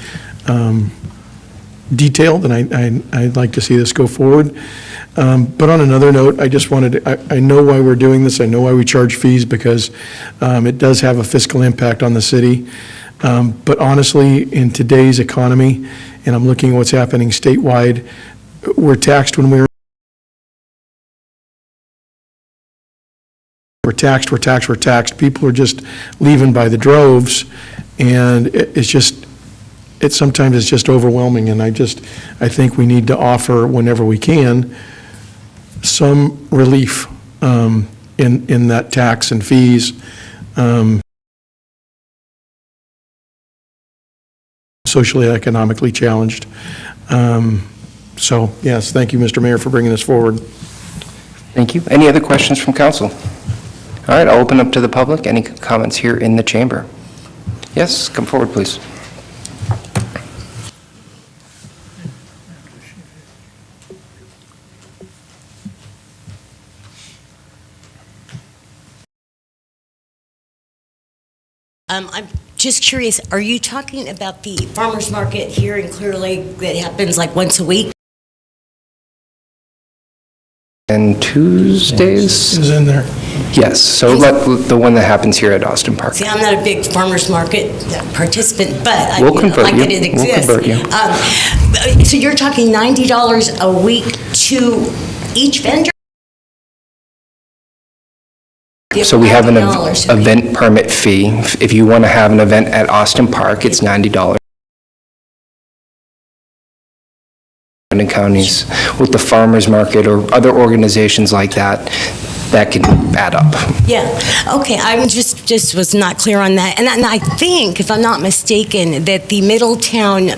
detailed, and I'd like to see this go forward. But on another note, I just wanted to, I know why we're doing this. I know why we charge fees, because it does have a fiscal impact on the city. But honestly, in today's economy, and I'm looking at what's happening statewide, we're taxed when we're taxed. People are just leaving by the droves, and sometimes it's just overwhelming, and I think we need to offer, whenever we can, some relief in that tax and fees. Socially, economically challenged. So, yes, thank you, Mr. Mayor, for bringing this forward. Thank you. Any other questions from council? All right, I'll open up to the public. Any comments here in the chamber? Yes, come forward, please. I'm just curious, are you talking about the farmer's market here in Clearlake that happens like once a week? And Tuesdays? Is in there. Yes, so the one that happens here at Austin Park. See, I'm not a big farmer's market participant, but We'll convert like you. that it We'll exists. convert you. So you're talking $90 a week to each vendor? So we have an $90, okay. event permit fee. If you want to have an event at Austin Park, it's $90. surrounding counties with the farmers market or other organizations like that, that can add up. Yeah, okay, I'm just was not clear on that. And I think, if I'm not mistaken, that the Middletown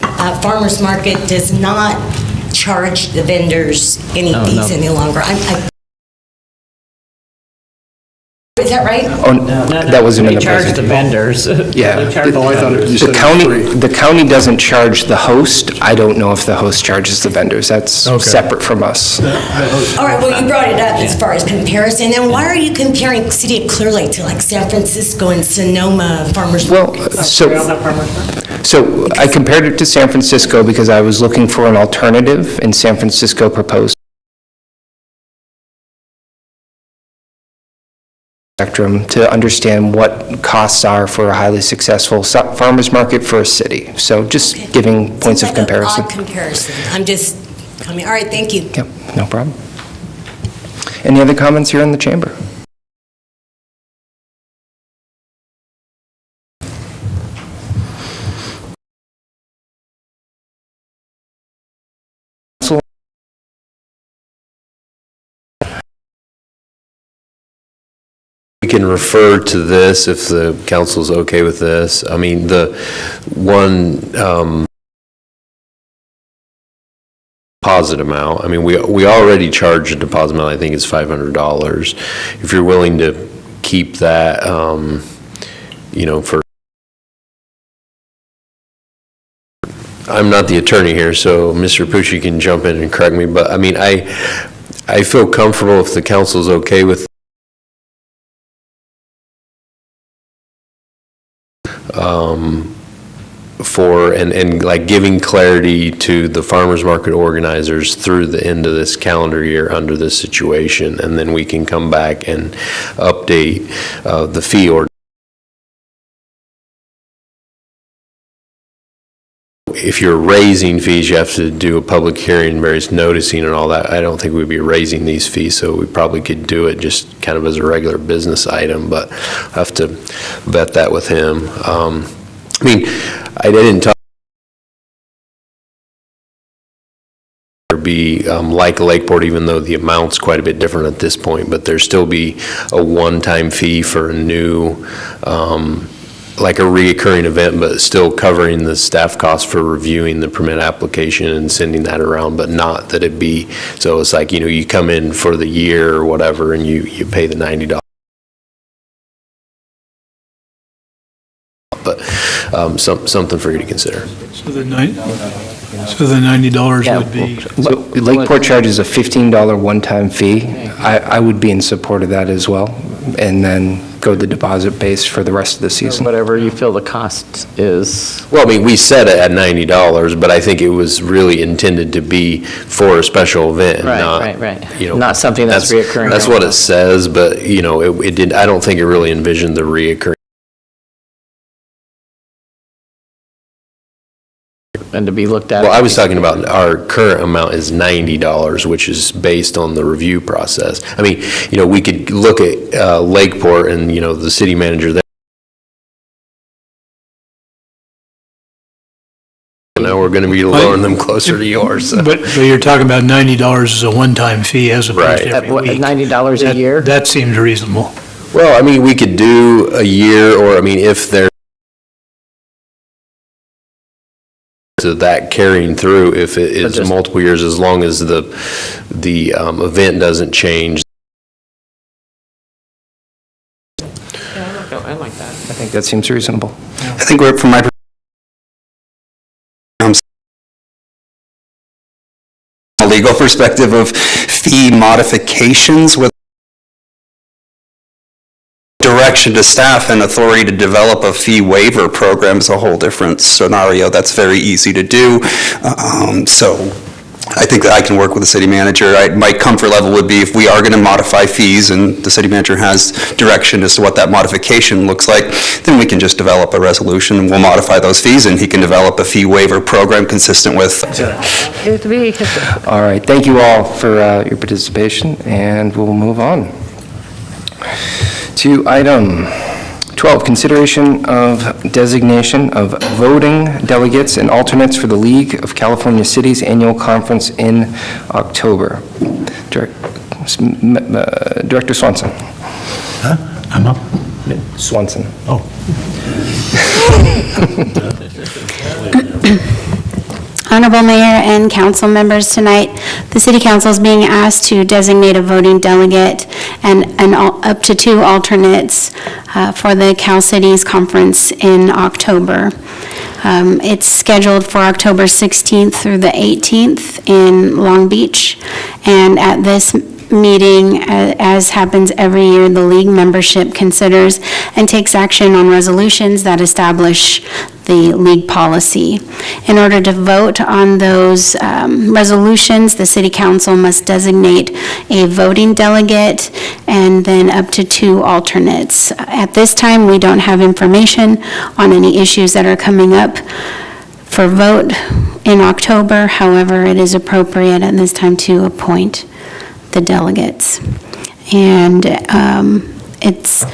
Farmers Market does not charge the vendors any fees any longer. Is that right? Oh, that wasn't in the They charge the presentation. vendors. Yeah. They charge The county doesn't charge the host. I don't know if the host charges the vendors. That's separate from us. All right, well, you brought it up as far as comparison. And why are you comparing City of Clear Lake to like San Francisco and Sonoma Farmers Market? So I compared it to San Francisco because I was looking for an alternative, and San Francisco proposed spectrum to understand what costs are for a highly successful farmers market for a city. So just giving points of comparison. Odd comparison. I'm just coming, all right, thank you. Yep, no problem. Any other comments here in the chamber? We can refer to this if the council's okay with this. I mean, the one deposit amount, I mean, we already charge a deposit amount, I think it's $500. If you're willing to keep that, you know, for, I'm not the attorney here, so Mr. Pucci can jump in and correct me, but I mean, I feel comfortable if the council's okay with for, and like giving clarity to the farmers market organizers through the end of this calendar year under this situation, and then we can come back and update the fee ordinance. If you're raising fees, you have to do a public hearing, various noticing and all that. I don't think we'd be raising these fees, so we probably could do it just kind of as a regular business item, but I have to vet that with him. I mean, I didn't talk be like Lakeport, even though the amount's quite a bit different at this point, but there'd still be a one-time fee for a new, like a reoccurring event, but still covering the staff costs for reviewing the permit application and sending that around, but not that it be, so it's like, you know, you come in for the year or whatever and you pay the $90. But something for you to consider. So the $90 would be... So Lakeport charges a $15 one-time fee. I would be in support of that as well, and then go the deposit base for the rest of the season. Whatever you feel the cost is. Well, I mean, we set it at $90, but I think it was really intended to be for a special event and not, Right. you know. Not something that's reoccurring. That's what it says, but, you know, it did, I don't think it really envisioned the reoccurring. And to be looked at. Well, I was talking about our current amount is $90, which is based on the review process. I mean, you know, we could look at Lakeport and, you know, the city manager there. Now we're going to be lowering them closer to yours. So. But you're talking about $90 as a one-time fee as opposed to every week. $90 a year? That seems reasonable. Well, I mean, we could do a year, or, I mean, if they're to that carrying through, if it is multiple years, as long as the event doesn't change. I like that. I think that seems reasonable. I think we're, from my a legal perspective of fee modifications with direction to staff and authority to develop a fee waiver program is a whole different scenario. That's very easy to do. So I think that I can work with the city manager. My comfort level would be if we are going to modify fees and the city manager has direction as to what that modification looks like, then we can just develop a resolution and we'll modify those fees and he can develop a fee waiver program consistent with. All right, thank you all for your participation, and we'll move on to item 12, consideration of designation of voting delegates and alternates for the League of California Cities Annual Conference in October. Director Swanson. I'm up. Swanson. Oh. Honorable Mayor and council members, tonight, the City Council is being asked to designate a voting delegate and up to 2 alternates for the Cal Cities Conference in October. It's scheduled for October 16th through the 18th in Long Beach, and at this meeting, as happens every year, the league membership considers and takes action on resolutions that establish the league policy. In order to vote on those resolutions, the city council must designate a voting delegate and then up to 2 alternates. At this time, we don't have information on any issues that are coming up for vote in October. However, it is appropriate at this time to appoint the delegates. And it's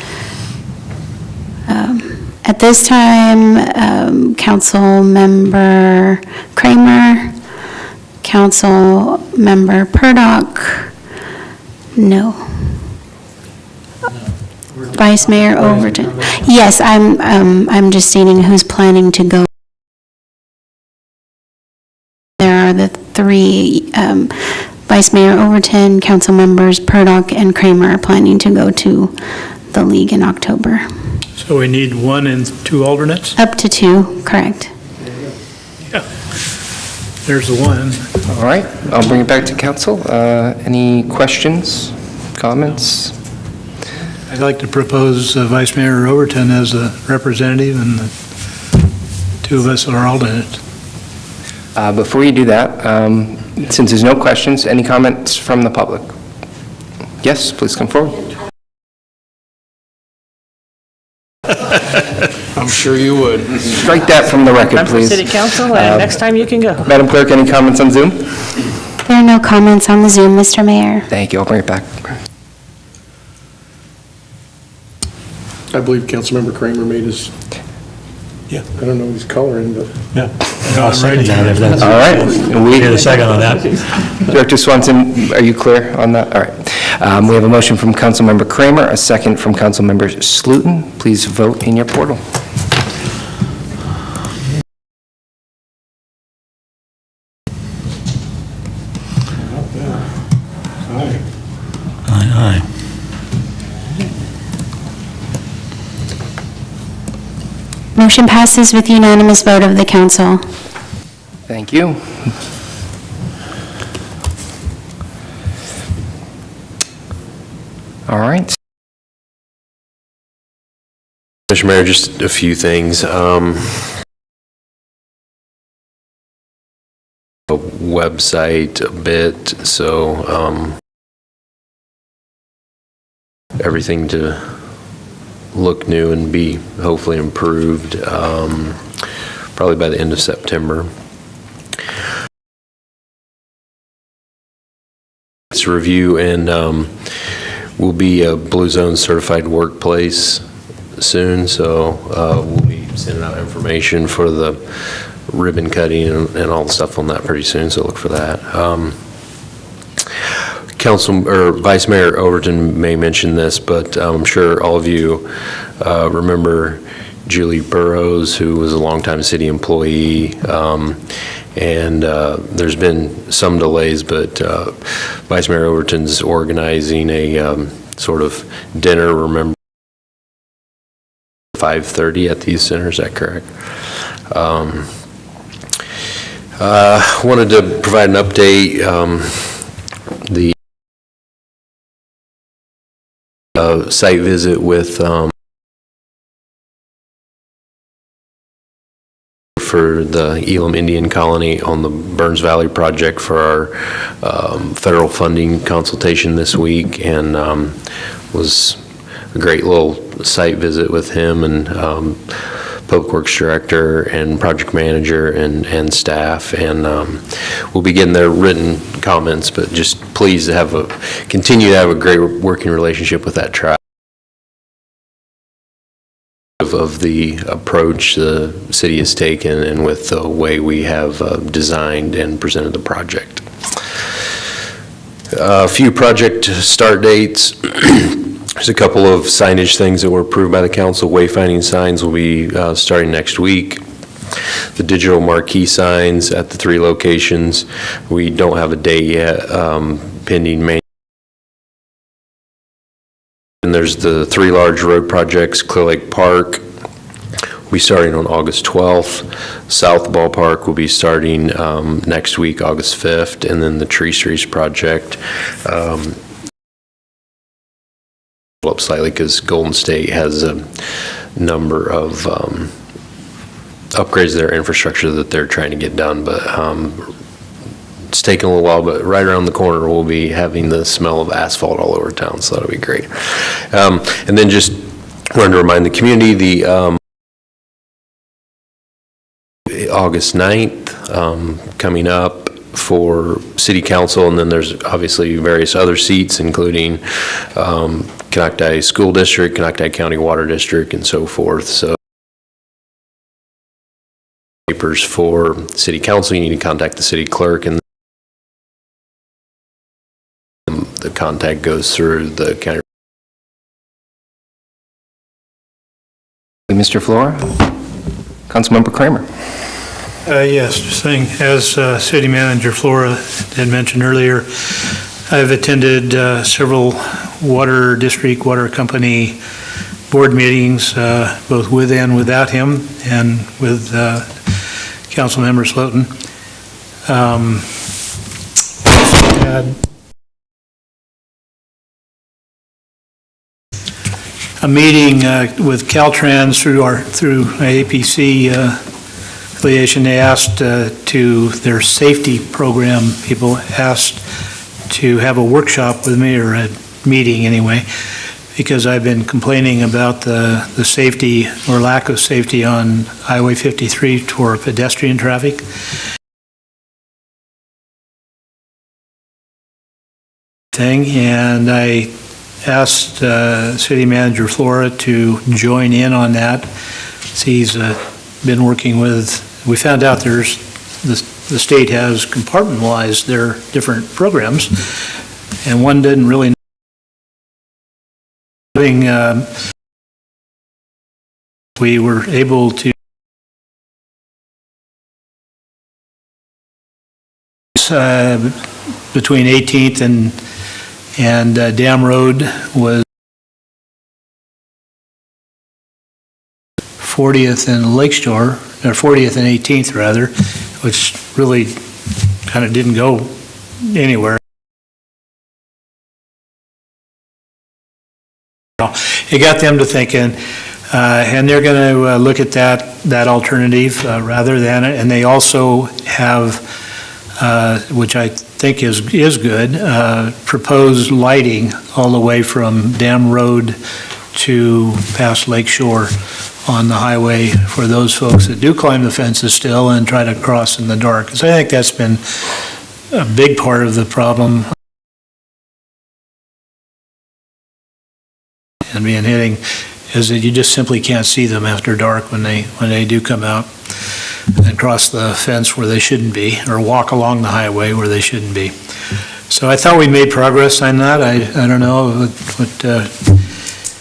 at this time, Council Member Kramer, Council Member Purdock, no. Vice Mayor Overton. Yes, I'm just stating who's planning to go. There are the 3, Vice Mayor Overton, Council Members Purdock and Kramer are planning to go to the league in October. So we need 1 and 2 alternates? Up to 2, correct. Yeah. There's the 1. All right, I'll bring it back to council. Any questions, comments? I'd like to propose Vice Mayor Overton as a representative and the 2 of us are alternates. Before you do that, since there's no questions, any comments from the public? Yes, please come forward. I'm sure you would. Strike that from the record, I'm for please. city council, and next time you can go. Madam Clerk, any comments on Zoom? There are no comments on the Zoom, Mr. Mayor. Thank you, I'll bring it back. I believe Councilmember Kramer made his, I don't know his coloring, but. Yeah. I'll second that if that's. All right. We need a second on that. Director Swanson, are you clear on that? All right. We have a motion from Councilmember Kramer, a second from Councilmember Slutin. Please vote in your portal. Aye, aye. Motion passes with unanimous vote of the council. Thank you. All right. Mr. Mayor, just a few things. A website a bit, so everything to look new and be hopefully improved, probably by the end of September. It's a review, and we'll be a Blue Zone certified workplace soon, so we'll be sending out information for the ribbon cutting and all the stuff on that pretty soon, so look for that. Vice Mayor Overton may mention this, but I'm sure all of you remember Julie Burrows, who was a longtime city employee, and there's been some delays, but Vice Mayor Overton's organizing a sort of dinner, remember, 5:30 at the youth center, is that correct? Wanted to provide an update. The site visit with for the Elam Indian Colony on the Burns Valley project for our federal funding consultation this week, and was a great little site visit with him and Public Works Director and Project Manager and staff, and we'll be getting their written comments, but just pleased to continue to have a great working relationship with that tribe. of the approach the city has taken and with the way we have designed and presented the project. A few project start dates. There's a couple of signage things that were approved by the council. Wayfinding signs will be starting next week. The digital marquee signs at the 3 locations, we don't have a date yet, pending main. And there's the 3 large road projects. Clearlake Park will be starting on August 12th. South Ballpark will be starting next week, August 5th. And then the Tree Streets project, up slightly because Golden State has a number of upgrades to their infrastructure that they're trying to get done, but it's taking a little while, but right around the corner we'll be having the smell of asphalt all over town, so that'll be great. And then just wanted to remind the community, the August 9th coming up for City Council, and then there's obviously various other seats, including Canocti School District, Canocti County Water District, and so forth. So papers for City Council, you need to contact the city clerk, and the contact goes through the county. Mr. Flora? Councilmember Kramer? Yes, just saying, as City Manager Flora had mentioned earlier, I've attended several water district, water company board meetings, both with and without him, and with Councilmember Slotin. Had a meeting with Caltrans through APC affiliation. They asked to their safety program, people asked to have a workshop with me, or a meeting anyway, because I've been complaining about the safety or lack of safety on Highway 53 for pedestrian traffic. And I asked City Manager Flora to join in on that. He's been working with, we found out the state has compartmentalized their different programs, and one didn't really know. We were able to between 18th and Dam Road was 40th and Lakeshore, or 40th and 18th rather, which really kind of didn't go anywhere. It got them to thinking, and they're going to look at that alternative rather than it. And they also have, which I think is good, proposed lighting all the way from Dam Road to past Lakeshore on the highway for those folks that do climb the fences still and try to cross in the dark. Because I think that's been a big part of the problem and being hitting, is that you just simply can't see them after dark when they do come out and cross the fence where they shouldn't be, or walk along the highway where they shouldn't be. So I thought we made progress on that. I don't know what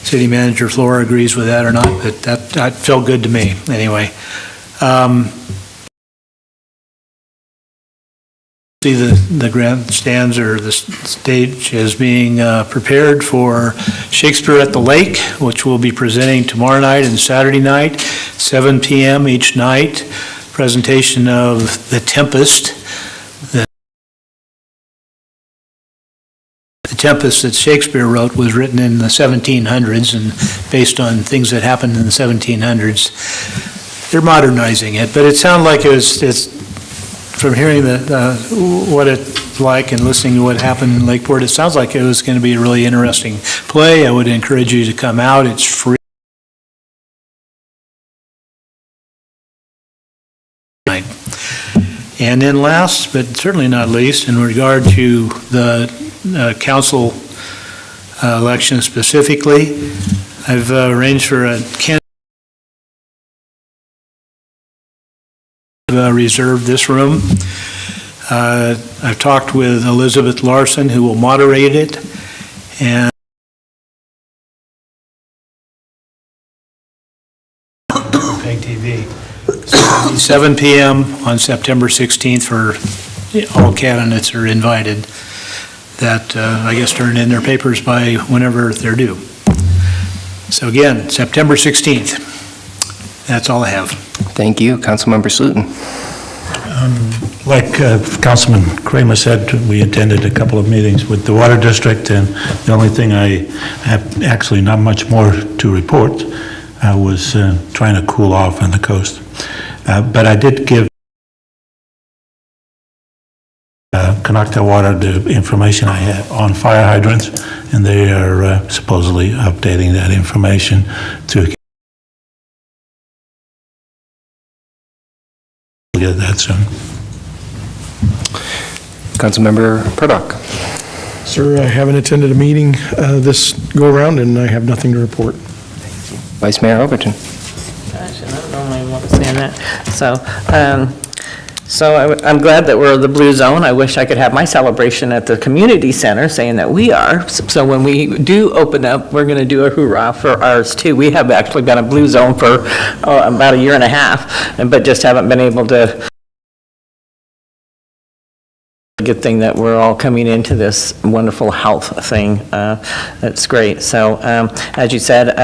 City Manager Flora agrees with that or not, but that felt good to me anyway. See the grandstands or the stage is being prepared for Shakespeare at the Lake, which we'll be presenting tomorrow night and Saturday night, 7 p.m. each night. Presentation of The Tempest. The Tempest that Shakespeare wrote was written in the 1700s and based on things that happened in the 1700s. They're modernizing it, but it sounded like it's from hearing what it's like and listening to what happened in Lakeport, it sounds like it was going to be a really interesting play. I would encourage you to come out. It's free. And then last, but certainly not least, in regard to the council election specifically, I've arranged for a candidate reserved this room. I've talked with Elizabeth Larson, who will moderate it, and Peg TV. So it'll be 7 p.m. on September 16th for all candidates are invited that I guess turn in their papers by whenever they're due. So again, September 16th. That's all I have. Thank you. Councilmember Slutin. Like Councilman Kramer said, we attended a couple of meetings with the Water District, and the only thing I have actually not much more to report. I was trying to cool off on the coast. But I did give Conocta Water the information I had on fire hydrants, and they are supposedly updating that information to get that soon. Councilmember Purdock. Sir, I haven't attended a meeting this go-around, and I have nothing to report. Vice Mayor Overton. Gosh, I don't normally want to say that. So I'm glad that we're the blue zone. I wish I could have my celebration at the community center saying that we are. So when we do open up, we're going to do a hoorah for ours too. We have actually been a blue zone for about a year and a half, but just haven't been able to. Good thing that we're all coming into this wonderful health thing. That's great. So as you said,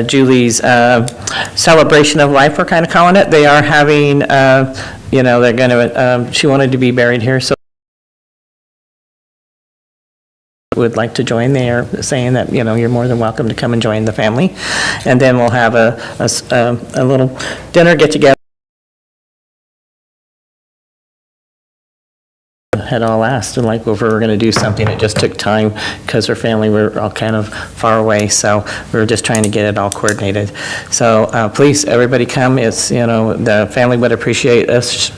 Julie's celebration of life, we're kind of calling it. They are having, they're going to, she wanted to be buried here, so would like to join. They are saying that, you're more than welcome to come and join the family. And then we'll have a little dinner get-together. Had all asked, and like if we were going to do something, it just took time because her family were all kind of far away, so we were just trying to get it all coordinated. So please, everybody come. It's, the family would appreciate us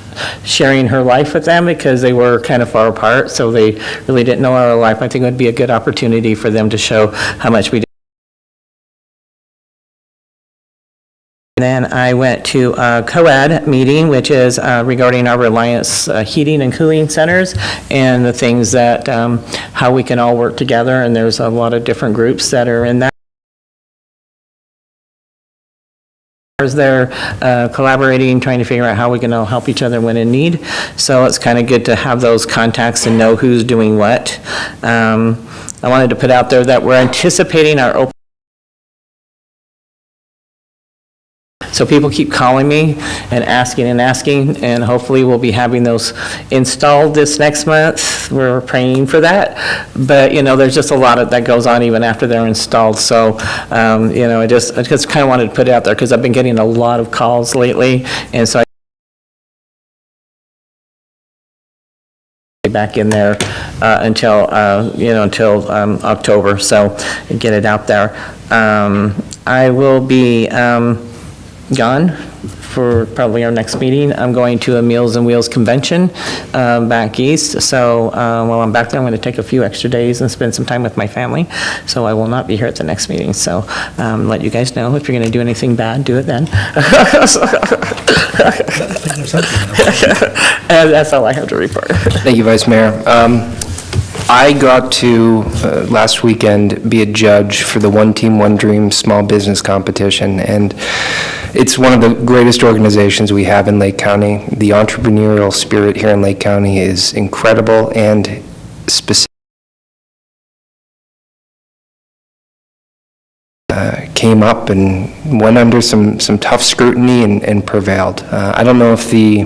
sharing her life with them because they were kind of far apart, so they really didn't know our life. I think it would be a good opportunity for them to show how much we did. Then I went to a COAD meeting, which is regarding our Reliance heating and cooling centers and the things that, how we can all work together. And there's a lot of different groups that are in that. They're collaborating, trying to figure out how we can all help each other when in need. So it's kind of good to have those contacts and know who's doing what. I wanted to put out there that we're anticipating our open. So people keep calling me and asking, and hopefully we'll be having those installed this next month. We're praying for that. But, there's just a lot that goes on even after they're installed. So, I just kind of wanted to put it out there because I've been getting a lot of calls lately. And so I back in there until October. So get it out there. I will be gone for probably our next meeting. I'm going to a Meals and Wheels convention back east. So while I'm back there, I'm going to take a few extra days and spend some time with my family. So I will not be here at the next meeting. So let you guys know if you're going to do anything bad, do it then. And that's all I have to report. Thank you, Vice Mayor. I got to, last weekend, be a judge for the One Team, One Dream Small Business Competition, and it's one of the greatest organizations we have in Lake County. The entrepreneurial spirit here in Lake County is incredible and specific. Came up and went under some tough scrutiny and prevailed. I don't know if the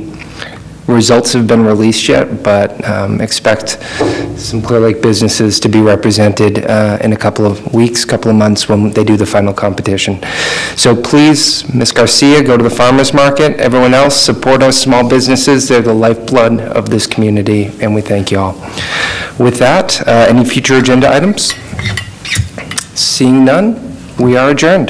results have been released yet, but expect some Clearlake businesses to be represented in a couple of weeks, couple of months when they do the final competition. So please, Ms. Garcia, go to the farmers market. Everyone else, support our small businesses. They're the lifeblood of this community, and we thank you all. With that, any future agenda items? Seeing none, we are adjourned.